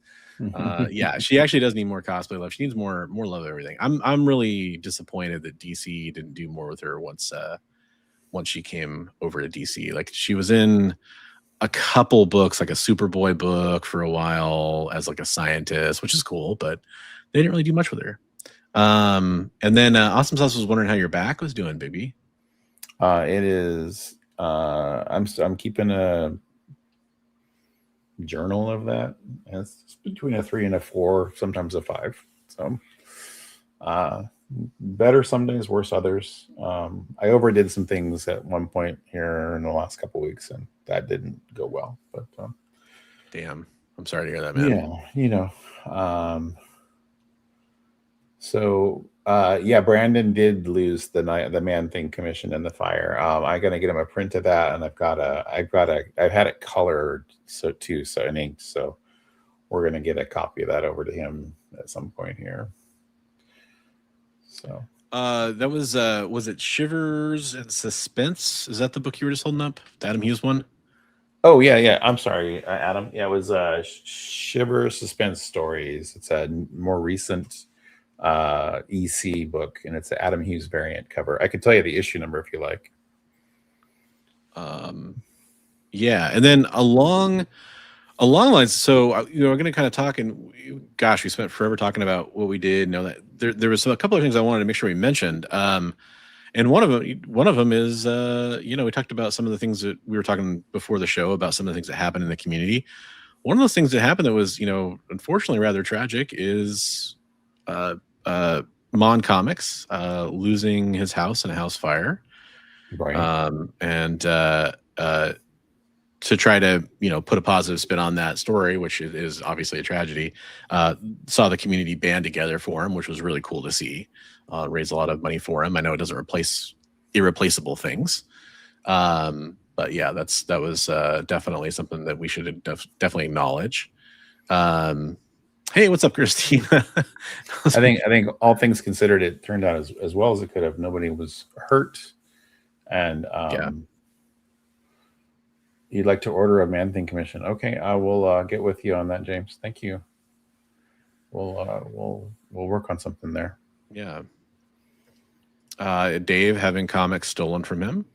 Yeah, she actually does need more cosplay love. She needs more love of everything. I'm really disappointed that DC didn't do more with her once she came over to DC. Like, she was in a couple books, like a Superboy book for a while as like a scientist, which is cool, but they didn't really do much with her. And then Awesome Sauce was wondering how your back was doing, Bigby. It is I'm keeping a journal of that. And it's between a 3 and a 4, sometimes a 5. So better some days, worse others. I overdid some things at one point here in the last couple of weeks, and that didn't go well. But damn, I'm sorry to hear that, man. Yeah, So Brandon did lose the Man Thing commission in the fire. I'm gonna get him a print of that, and I've had it colored so in ink. So we're gonna get a copy of that over to him at some point here. So that was it Shivers and Suspense? Is that the book you were just holding up? The Adam Hughes one? Oh yeah. I'm sorry, Adam. Yeah, it was Shiver Suspense Stories. It's a more recent EC book, and it's an Adam Hughes variant cover. I can tell you the issue number if you like. Yeah, and then along lines, so we're going to kind of talk, and gosh, we spent forever talking about what we did. That there was a couple of things I wanted to make sure we mentioned. And one of them is we talked about some of the things that we were talking before the show about, some of the things that happened in the community. One of those things that happened that was unfortunately rather tragic is Mon Comics losing his house in a house fire, right? And to try to put a positive spin on that story, which is obviously a tragedy, saw the community band together for him, which was really cool to see. Raise a lot of money for him. I know it doesn't replace irreplaceable things, but yeah, that was definitely something that we should definitely acknowledge. Hey, what's up, Christina? I think all things considered, it turned out as well as it could have. Nobody was hurt, and you'd like to order a Man Thing commission? Okay, I will get with you on that, James. Thank you. We'll work on something there. Yeah. Dave having comics stolen from him.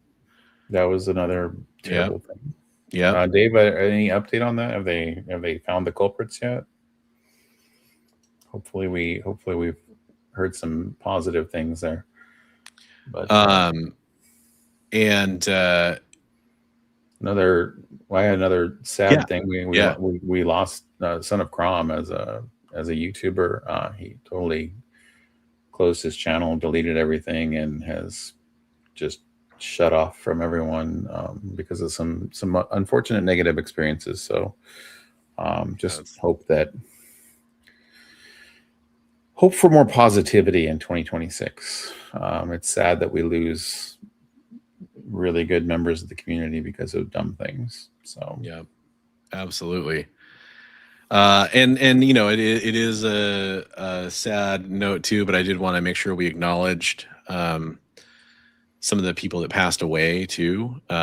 That was another terrible thing. Yeah. Dave, any update on that? Have they found the culprits yet? Hopefully we've heard some positive things there. But and another sad thing. We lost Son of Crom as a YouTuber. He totally closed his channel, deleted everything, and has just shut off from everyone because of some unfortunate negative experiences. So just hope for more positivity in 2026. It's sad that we lose really good members of the community because of dumb things. So yeah, absolutely. And it is a sad note too, but I did want to make sure we acknowledged some of the people that passed away too. First,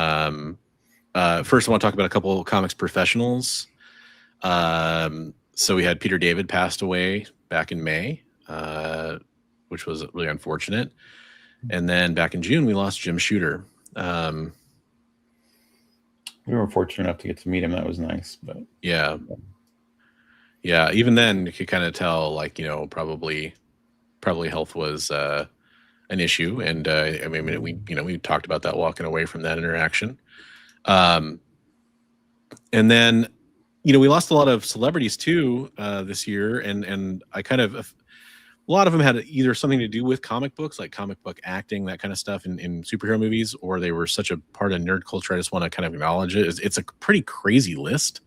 I want to talk about a couple of comics professionals. So we had Peter David passed away back in May, which was really unfortunate. And then back in June, we lost Jim Shooter. We were fortunate enough to get to meet him. That was nice, but yeah. Even then, you could kind of tell, probably health was an issue, and we talked about that walking away from that interaction. And then, we lost a lot of celebrities too this year, and I kind of, a lot of them had either something to do with comic books, like comic book acting, that kind of stuff in superhero movies, or they were such a part of nerd culture. I just want to kind of acknowledge it. It's a pretty crazy list.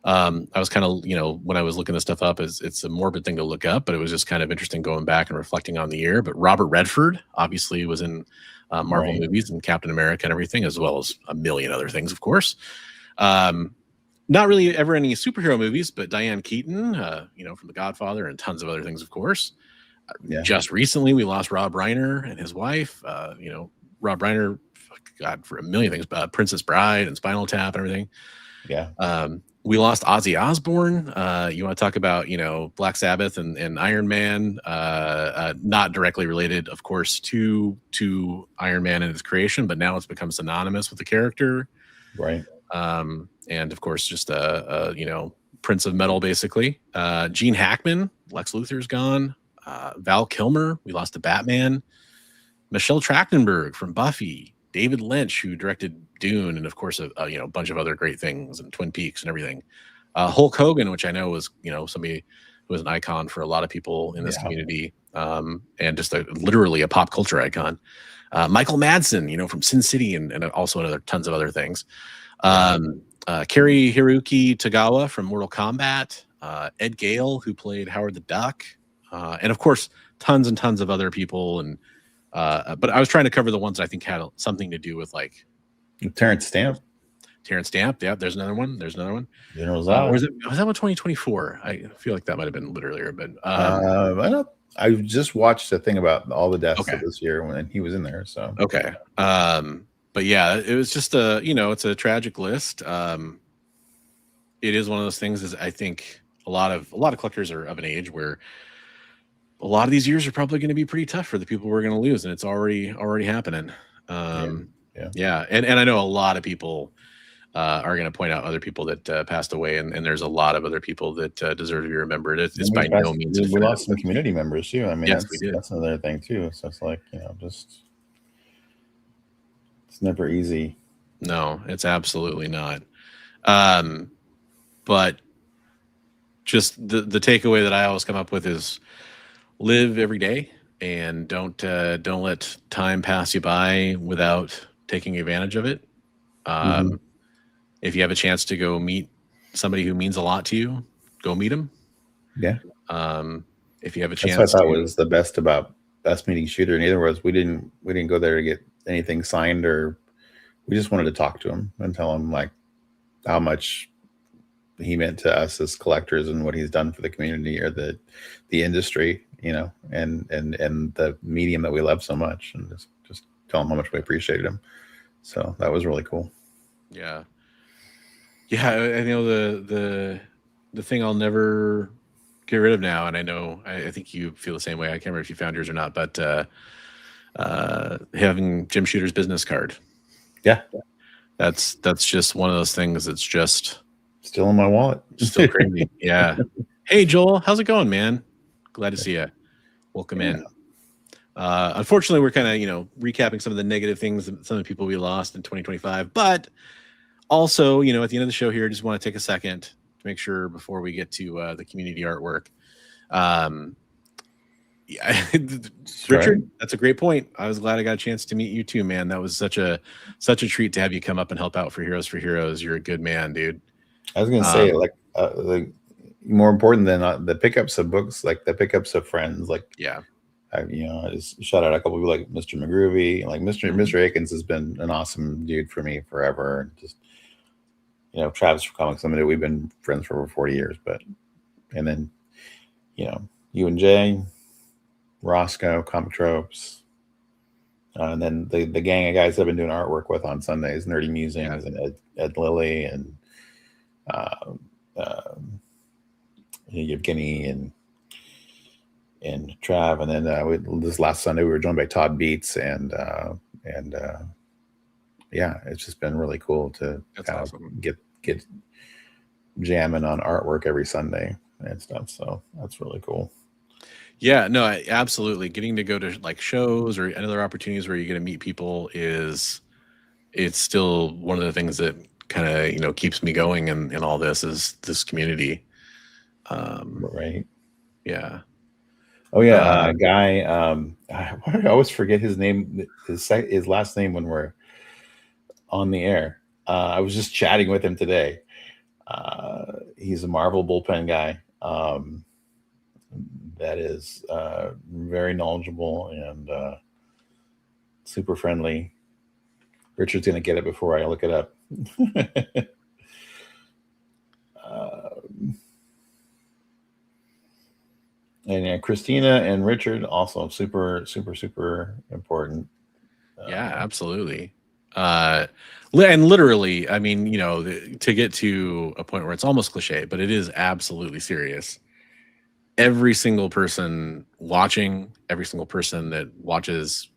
I was kind of, when I was looking this stuff up, it's a morbid thing to look up, but it was just kind of interesting going back and reflecting on the year. But Robert Redford obviously was in Marvel movies and Captain America and everything, as well as a million other things, of course. Not really ever any superhero movies, but Diane Keaton, from The Godfather and tons of other things, of course. Just recently, we lost Rob Reiner and his wife. Rob Reiner, God, for a million things, Princess Bride and Spinal Tap and everything. Yeah. We lost Ozzy Osbourne. You want to talk about, Black Sabbath and Iron Man, not directly related, of course, to Iron Man and his creation, but now it's become synonymous with the character. Right. And of course, just Prince of Metal, basically. Gene Hackman, Lex Luthor's gone. Val Kilmer, we lost to Batman. Michelle Trachtenberg from Buffy. David Lynch, who directed Dune, and of course a bunch of other great things, and Twin Peaks and everything. Hulk Hogan, which I know was somebody who was an icon for a lot of people in this community, and just literally a pop culture icon. Michael Madsen, from Sin City, and also another tons of other things. Cary Hiroki Tagawa from Mortal Kombat, Ed Gale, who played Howard the Duck, and of course tons and tons of other people. And but I was trying to cover the ones that I think had something to do with like Terrence Stamp. Yeah, there's another one. General Zod. Was that one 2024? I feel like that might have been a little earlier, but I just watched a thing about all the deaths of this year when he was in there. So okay. But yeah, it was just it's a tragic list. It is one of those things. Is I think a lot of collectors are of an age where a lot of these years are probably going to be pretty tough for the people we're going to lose, and it's already happening. Yeah, and I know a lot of people are going to point out other people that passed away, and there's a lot of other people that deserve to be remembered. It's by no means. We lost some community members too. I mean, yes, we did. That's another thing too. So it's like just it's never easy. No, it's absolutely not. But just the takeaway that I always come up with is live every day, and don't let time pass you by without taking advantage of it. If you have a chance to go meet somebody who means a lot to you, go meet them. Yeah. If you have a chance, that's what I thought was the best about us meeting Shooter. In either words, we didn't go there to get anything signed, or we just wanted to talk to him and tell him like how much he meant to us as collectors and what he's done for the community or the industry, and the medium that we love so much, and just tell him how much we appreciated him. So that was really cool. Yeah. I know the thing I'll never get rid of now, and I think you feel the same way. I can't remember if you found yours or not, but having Jim Shooter's business card. Yeah. That's just one of those things that's just still in my wallet. Still crazy. Yeah. Hey Joel, how's it going, man? Glad to see you. Welcome in. Unfortunately, we're kind of, recapping some of the negative things, some of the people we lost in 2025, but also, at the end of the show here, I just want to take a second to make sure before we get to the community artwork. Richard, that's a great point. I was glad I got a chance to meet you too, man. That was such a treat to have you come up and help out for Heroes for Heroes. You're a good man, dude. I was going to say, the more important than the pickups of books, like the pickups of friends, like I just shout out a couple people like Mr. McGroovy, like Mr. Akins has been an awesome dude for me forever. Just Travis from Comics Limited, we've been friends for over 40 years, and then you and Jay, Roscoe, Comic Tropes, and then the gang of guys I've been doing artwork with on Sundays, Nerdy Musings, and Ed Lilly, and Evgeny and Trav, and then this last Sunday we were joined by Todd Beats, and it's just been really cool to get jamming on artwork every Sunday and stuff. So that's really cool. Yeah, no, absolutely. Getting to go to like shows or other opportunities where you get to meet people it's still one of the things that kind of keeps me going in all this is this community. Right. Yeah. Oh yeah, guy. I always forget his name, his last name when we're on the air. I was just chatting with him today. He's a Marvel bullpen guy. That is very knowledgeable and super friendly. Richard's gonna get it before I look it up. And Christina and Richard also super important. Yeah, absolutely. And literally, I mean, to get to a point where it's almost cliche, but it is absolutely serious. Every single person watching, every single person that watches,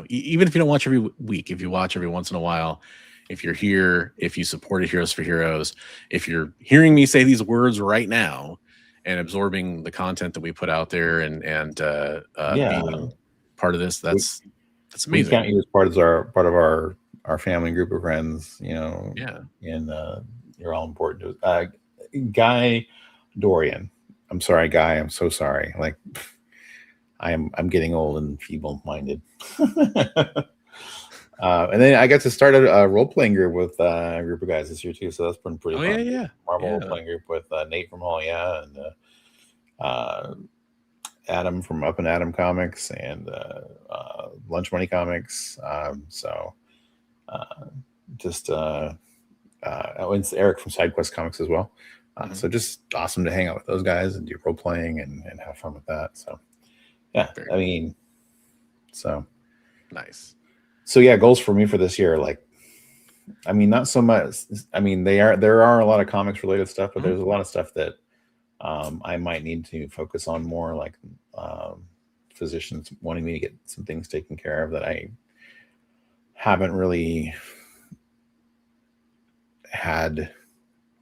even if you don't watch every week, if you watch every once in a while, if you're here, if you supported Heroes for Heroes, if you're hearing me say these words right now and absorbing the content that we put out there and being part of this, That's we amazing. count you as part of our family group of friends. You know, Yeah. and you're all important to us. Guy Dorian, I'm sorry, Guy. I'm so sorry. Like, I'm getting old and feeble-minded. And then I got to start a role-playing group with a group of guys this year too, so that's been pretty fun. Yeah. Marvel role-playing group with Nate from Hall, and Adam from Up and Adam Comics, and Lunch Money Comics. It's Eric from SideQuest Comics as well. So just awesome to hang out with those guys and do role-playing and have fun with that. So yeah, so nice. So yeah, goals for me for this year, like, I mean, not so much. I mean, there are a lot of comics related stuff, but there's a lot of stuff that I might need to focus on more, like physicians wanting me to get some things taken care of that I haven't really had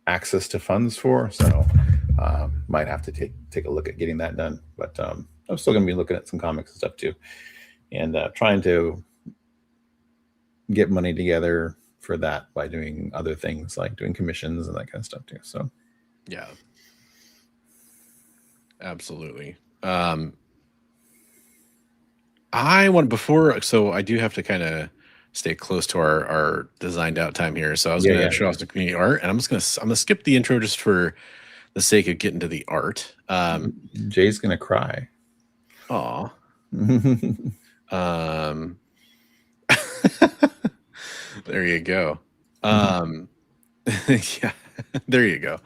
access to funds for. So might have to take a look at getting that done. But I'm still going to be looking at some comics and stuff too, and trying to get money together for that by doing other things like doing commissions and that kind of stuff too. So yeah, absolutely. I do have to kind of stay close to our designed out time here. So I was going to show off the community art, and I'm going to skip the intro just for the sake of getting to the art. Jay's going to cry. Aw. There you go. Yeah, there you go.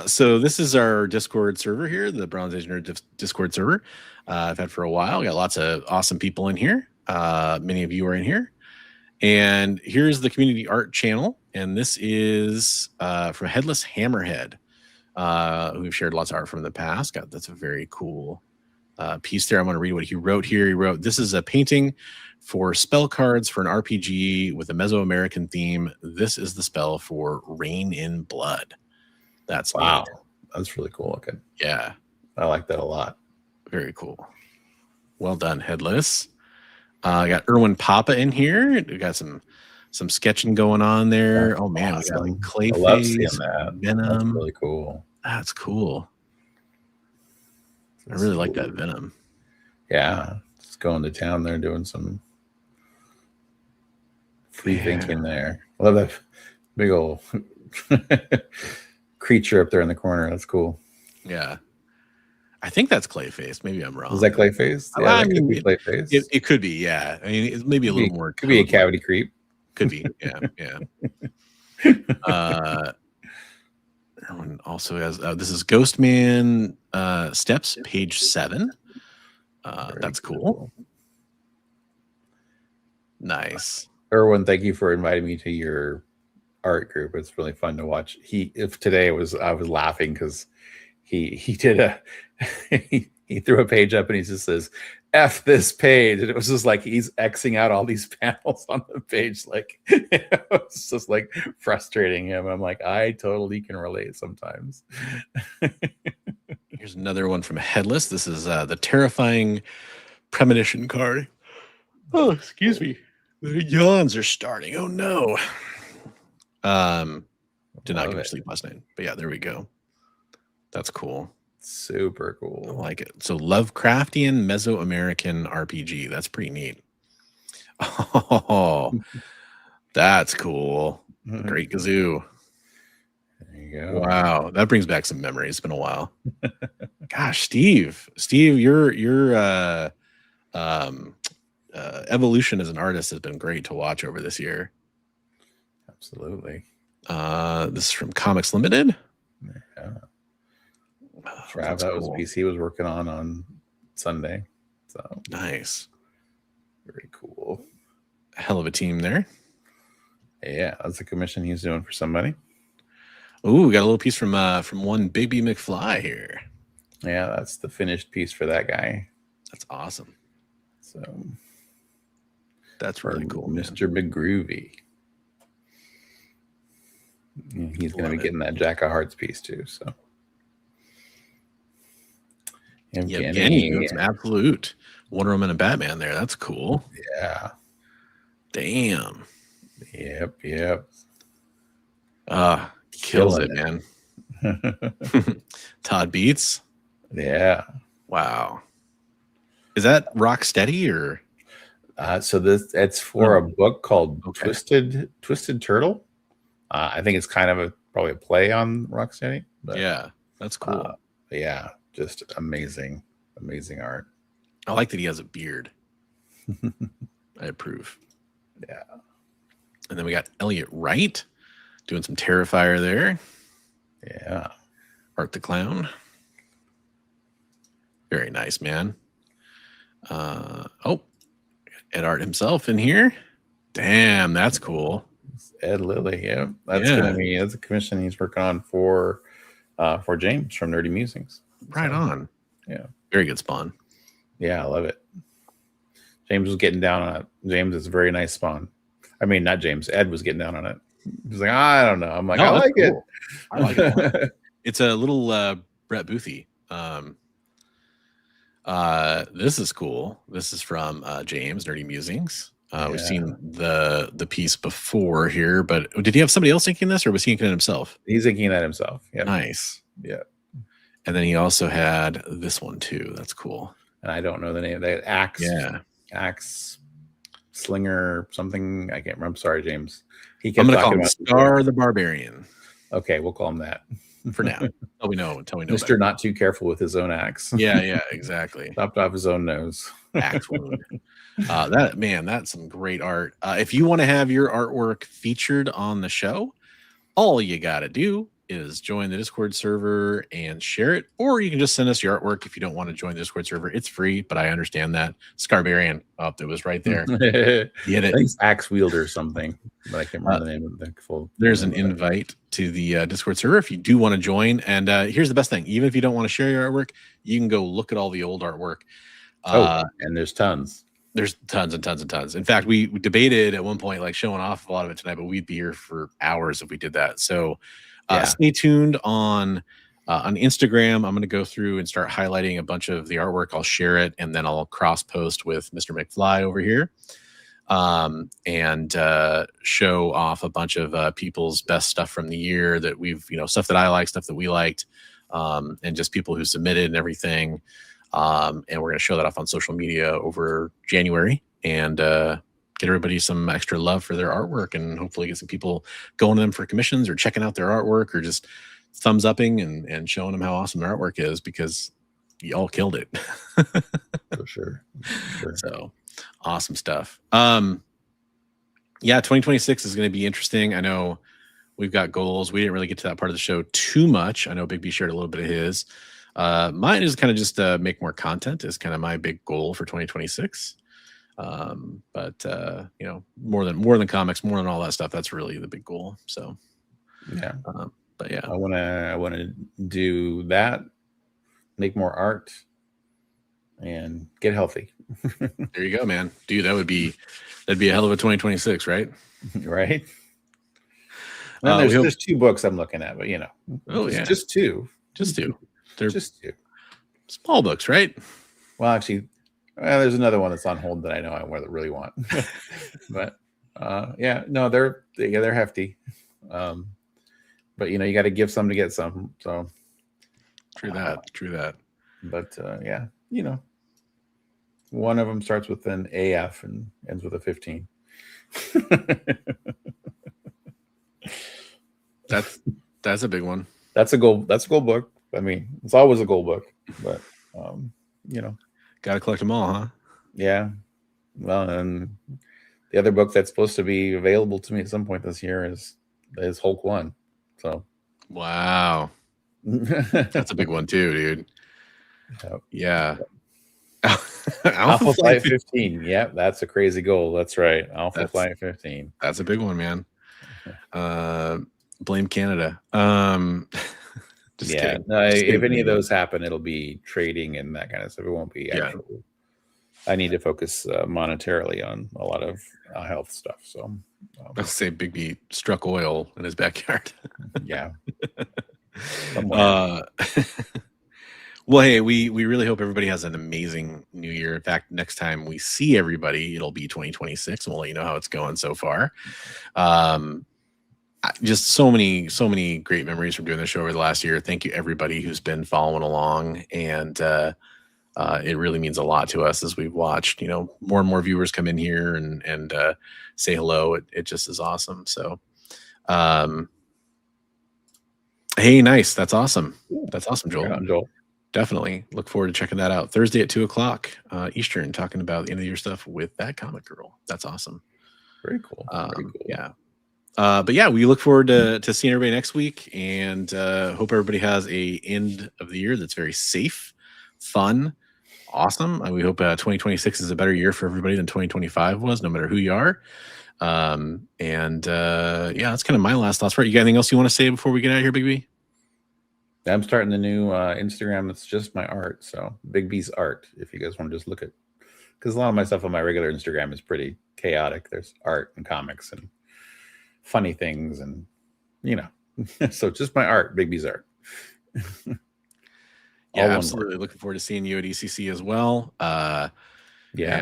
So this is our Discord server here, the Bronze Age Nerd Discord server. I've had for a while. Got lots of awesome people in here. Many of you are in here. And here's the community art channel. And this is from Headless Hammerhead, who've shared lots of art from the past. That's a very cool piece there. I'm going to read what he wrote here. He wrote, "This is a painting for spell cards for an RPG with a Mesoamerican theme. This is the spell for Rain in Blood." That's wow. neat. That's really cool looking. Yeah. I like that a lot. Very cool. Well done, Headless. I got Erwin Papa in here. We got some sketching going on there. That's oh man, awesome. we got like Clayface, I love seeing that. Venom. That's really cool. That's cool. I really like that Venom. Yeah, just going to town there, doing some free thinking there. I love that big old creature up there in the corner. That's cool. Yeah. I think that's Clayface. Maybe I'm wrong. Is that Clayface? Yeah, that could be Clayface. It could be, yeah. I mean, it's maybe a little more. Could be a cavity creep. Could be, yeah. Everyone also has, this is Ghostman Steps, page 7. That's cool. Nice. Erwin, thank you for inviting me to your art group. It's really fun to watch. I was laughing because he did he threw a page up and he just says, "F this page," and it was just like he's Xing out all these panels on the page. Like it's just like frustrating him. I'm like, I totally can relate sometimes. Here's another one from Headless. This is the Terrifying Premonition card. Oh, excuse me. The yawns are starting. Oh no. Did not get to sleep last night. But yeah, there we go. That's cool. Super cool. I like it. So Lovecraftian Mesoamerican RPG. That's pretty neat. Oh, that's cool. Great Kazoo. There you go. Wow, that brings back some memories. It's been a while. Gosh, Steve, your evolution as an artist has been great to watch over this year. Absolutely. This is from Comics Limited. Yeah. Trav, that was a piece he was working on Sunday. So nice. Very cool. Hell of a team there. Yeah, that's a commission he's doing for somebody. Ooh, we got a little piece from one Bigby McFly here. Yeah, that's the finished piece for that guy. That's awesome. So that's really cool, Mr. McGroovy. He's going to be getting that Jack of Hearts piece too. So Yevgeny, that's an absolute Wonder Woman and Batman there. That's cool. Yeah. Damn. Yep. Kills it, man. Todd Beats. Yeah. Wow. Is that Rocksteady or? So it's for a book called Twisted Turtle. I think it's kind of probably a play on Rocksteady. But, yeah, that's cool. Yeah, just amazing art. I like that he has a beard. I approve. Yeah. And then we got Elliot Wright doing some Terrifier there. Yeah. Art the Clown. Very nice, man. Ed Art himself in here. Damn, that's cool. Ed Lilly, yeah. That's a commission he's working on for James from Nerdy Musings. Right on. Yeah. Very good spawn. Yeah, I love it. James was getting down on it. James is a very nice spawn. I mean, not James. Ed was getting down on it. He's like, I don't know. I'm like, I like it. I like it. It's a little Brett Boothie. This is cool. This is from James, Nerdy Musings. We've seen the piece before here, but did he have somebody else inking this, or was he inking it himself? He's inking that himself. Yeah. Nice. Yeah. And then he also had this one too. That's cool. And I don't know the name of that. Axe. Yeah. Axe Slinger something. I can't remember. I'm sorry, James. I'm going to call him Star the Barbarian. Okay, we'll call him that for now. Until we know. Mr. Better. Not too careful with his own axe. Yeah, exactly. Chopped off his own nose. Axe wound. That's some great art. If you want to have your artwork featured on the show, all you got to do is join the Discord server and share it, or you can just send us your artwork if you don't want to join the Discord server. It's free, but I understand that. Scarbarian, it was right there. Get it? It's Axe Wielder or something, but I can't remember the name of the full. There's an invite to the Discord server if you do want to join. And here's the best thing: even if you don't want to share your artwork, you can go look at all the old artwork. And there's tons. There's tons and tons and tons. In fact, we debated at one point, like showing off a lot of it tonight, but we'd be here for hours if we did that. So stay tuned on Instagram. I'm going to go through and start highlighting a bunch of the artwork. I'll share it, and then I'll cross post with Mr. McFly over here and show off a bunch of people's best stuff from the year that we've, stuff that I like, stuff that we liked, and just people who submitted and everything. And we're going to show that off on social media over January and get everybody some extra love for their artwork, and hopefully get some people going to them for commissions or checking out their artwork or just thumbs upping and showing them how awesome their artwork is, because y'all killed it. For sure. So awesome stuff. 2026 is going to be interesting. I know we've got goals. We didn't really get to that part of the show too much. I know Bigby shared a little bit of his. Mine is kind of just make more content is kind of my big goal for 2026. But more than comics, more than all that stuff, that's really the big goal. So but yeah, I want to do that, make more art, and get healthy. There you go, man. Dude, that'd be a hell of a 2026, right? Right. Well, there's 2 books I'm looking at, but just two. They're just 2 small books, right? Well, actually, there's another one that's on hold that I know I really want. But they're hefty. But you got to give some to get some. So true that. But one of them starts with an AF and ends with a 15. That's a big one. That's a goal book. I mean, it's always a goal book, but gotta collect them all, huh? Yeah. Well, and the other book that's supposed to be available to me at some point this year is Hulk 1. So wow. That's a big one too, dude. Yeah. Alpha Flight 15. Yeah, that's a crazy goal. That's right. Flight 15. That's a big one, man. Blame Canada. Just kidding. If any of those happen, it'll be trading and that kind of stuff. It won't be actual. I need to focus monetarily on a lot of health stuff. So I'll say Bigby struck oil in his backyard. Yeah. Well, hey, we really hope everybody has an amazing new year. In fact, next time we see everybody, it'll be 2026, and we'll let you know how it's going so far. Just so many great memories from doing the show over the last year. Thank you everybody who's been following along, and it really means a lot to us as we've watched, more and more viewers come in here and say hello. It just is awesome. So, hey, nice. That's awesome. That's awesome, Joel. Definitely look forward to checking that out. Thursday at 2:00 Eastern, talking about the end of the year stuff with that comic girl. That's awesome. Very cool. Very cool. Yeah. But yeah, we look forward to seeing everybody next week, and hope everybody has a end of the year that's very safe, fun, awesome. And we hope 2026 is a better year for everybody than 2025 was, no matter who you are. Yeah, that's kind of my last thoughts. Right? You got anything else you want to say before we get out of here, Bigby? I'm starting the new Instagram. It's just my art. So Bigby's art. If you guys want to just look at, because a lot of my stuff on my regular Instagram is pretty chaotic. There's art and comics and funny things, and so just my art, Bigby's art. Yeah, absolutely. Looking forward to seeing you at ECC as well. Yeah,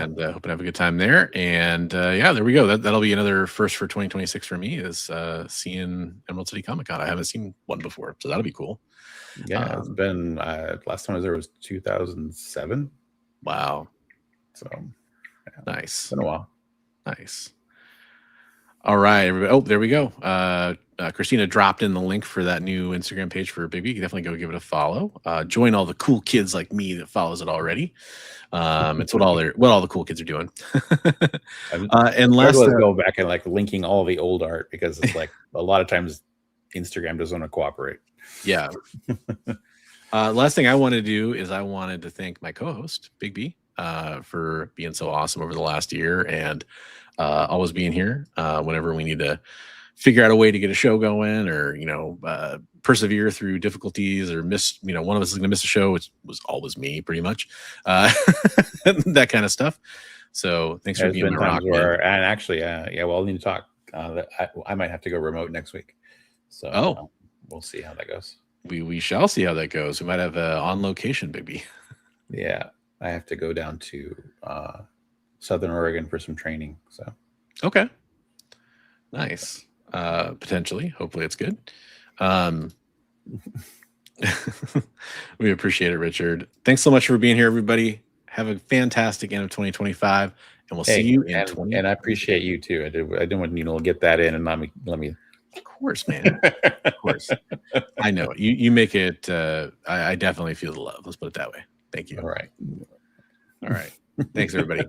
and hope to have a good time there. And yeah, there we go. That'll be another first for 2026 for me, is seeing Emerald City Comic Con. I haven't seen one before, so that'll be cool. Yeah, it's been last time I was there was 2007. Wow. So nice. It's been a while. Nice. All right, everybody. Oh, there we go. Christina dropped in the link for that new Instagram page for Bigby. You can definitely go give it a follow. Join all the cool kids like me that follows it already. It's what all the cool kids are doing. And last, go back and like linking all the old art, because it's like a lot of times Instagram doesn't want to cooperate. Yeah. Last thing I want to do is I wanted to thank my co-host Bigby for being so awesome over the last year, and always being here whenever we need to figure out a way to get a show going, or persevere through difficulties, or miss one of us is going to miss a show, which was always me pretty much. That kind of stuff. So thanks for being my rock. And actually we'll need to talk. I might have to go remote next week, so we'll see how that goes. We shall see how that goes. We might have on location, Bigby. Yeah, I have to go down to Southern Oregon for some training. So okay, nice. Potentially, hopefully it's good. We appreciate it, Richard. Thanks so much for being here, everybody. Have a fantastic end of 2025, and we'll see you in 20. And I appreciate you too. I didn't want to get that in and let me. Of course, man. Of course. I know it. You make it. I definitely feel the love. Let's put it that way. Thank you. All right. Thanks, everybody.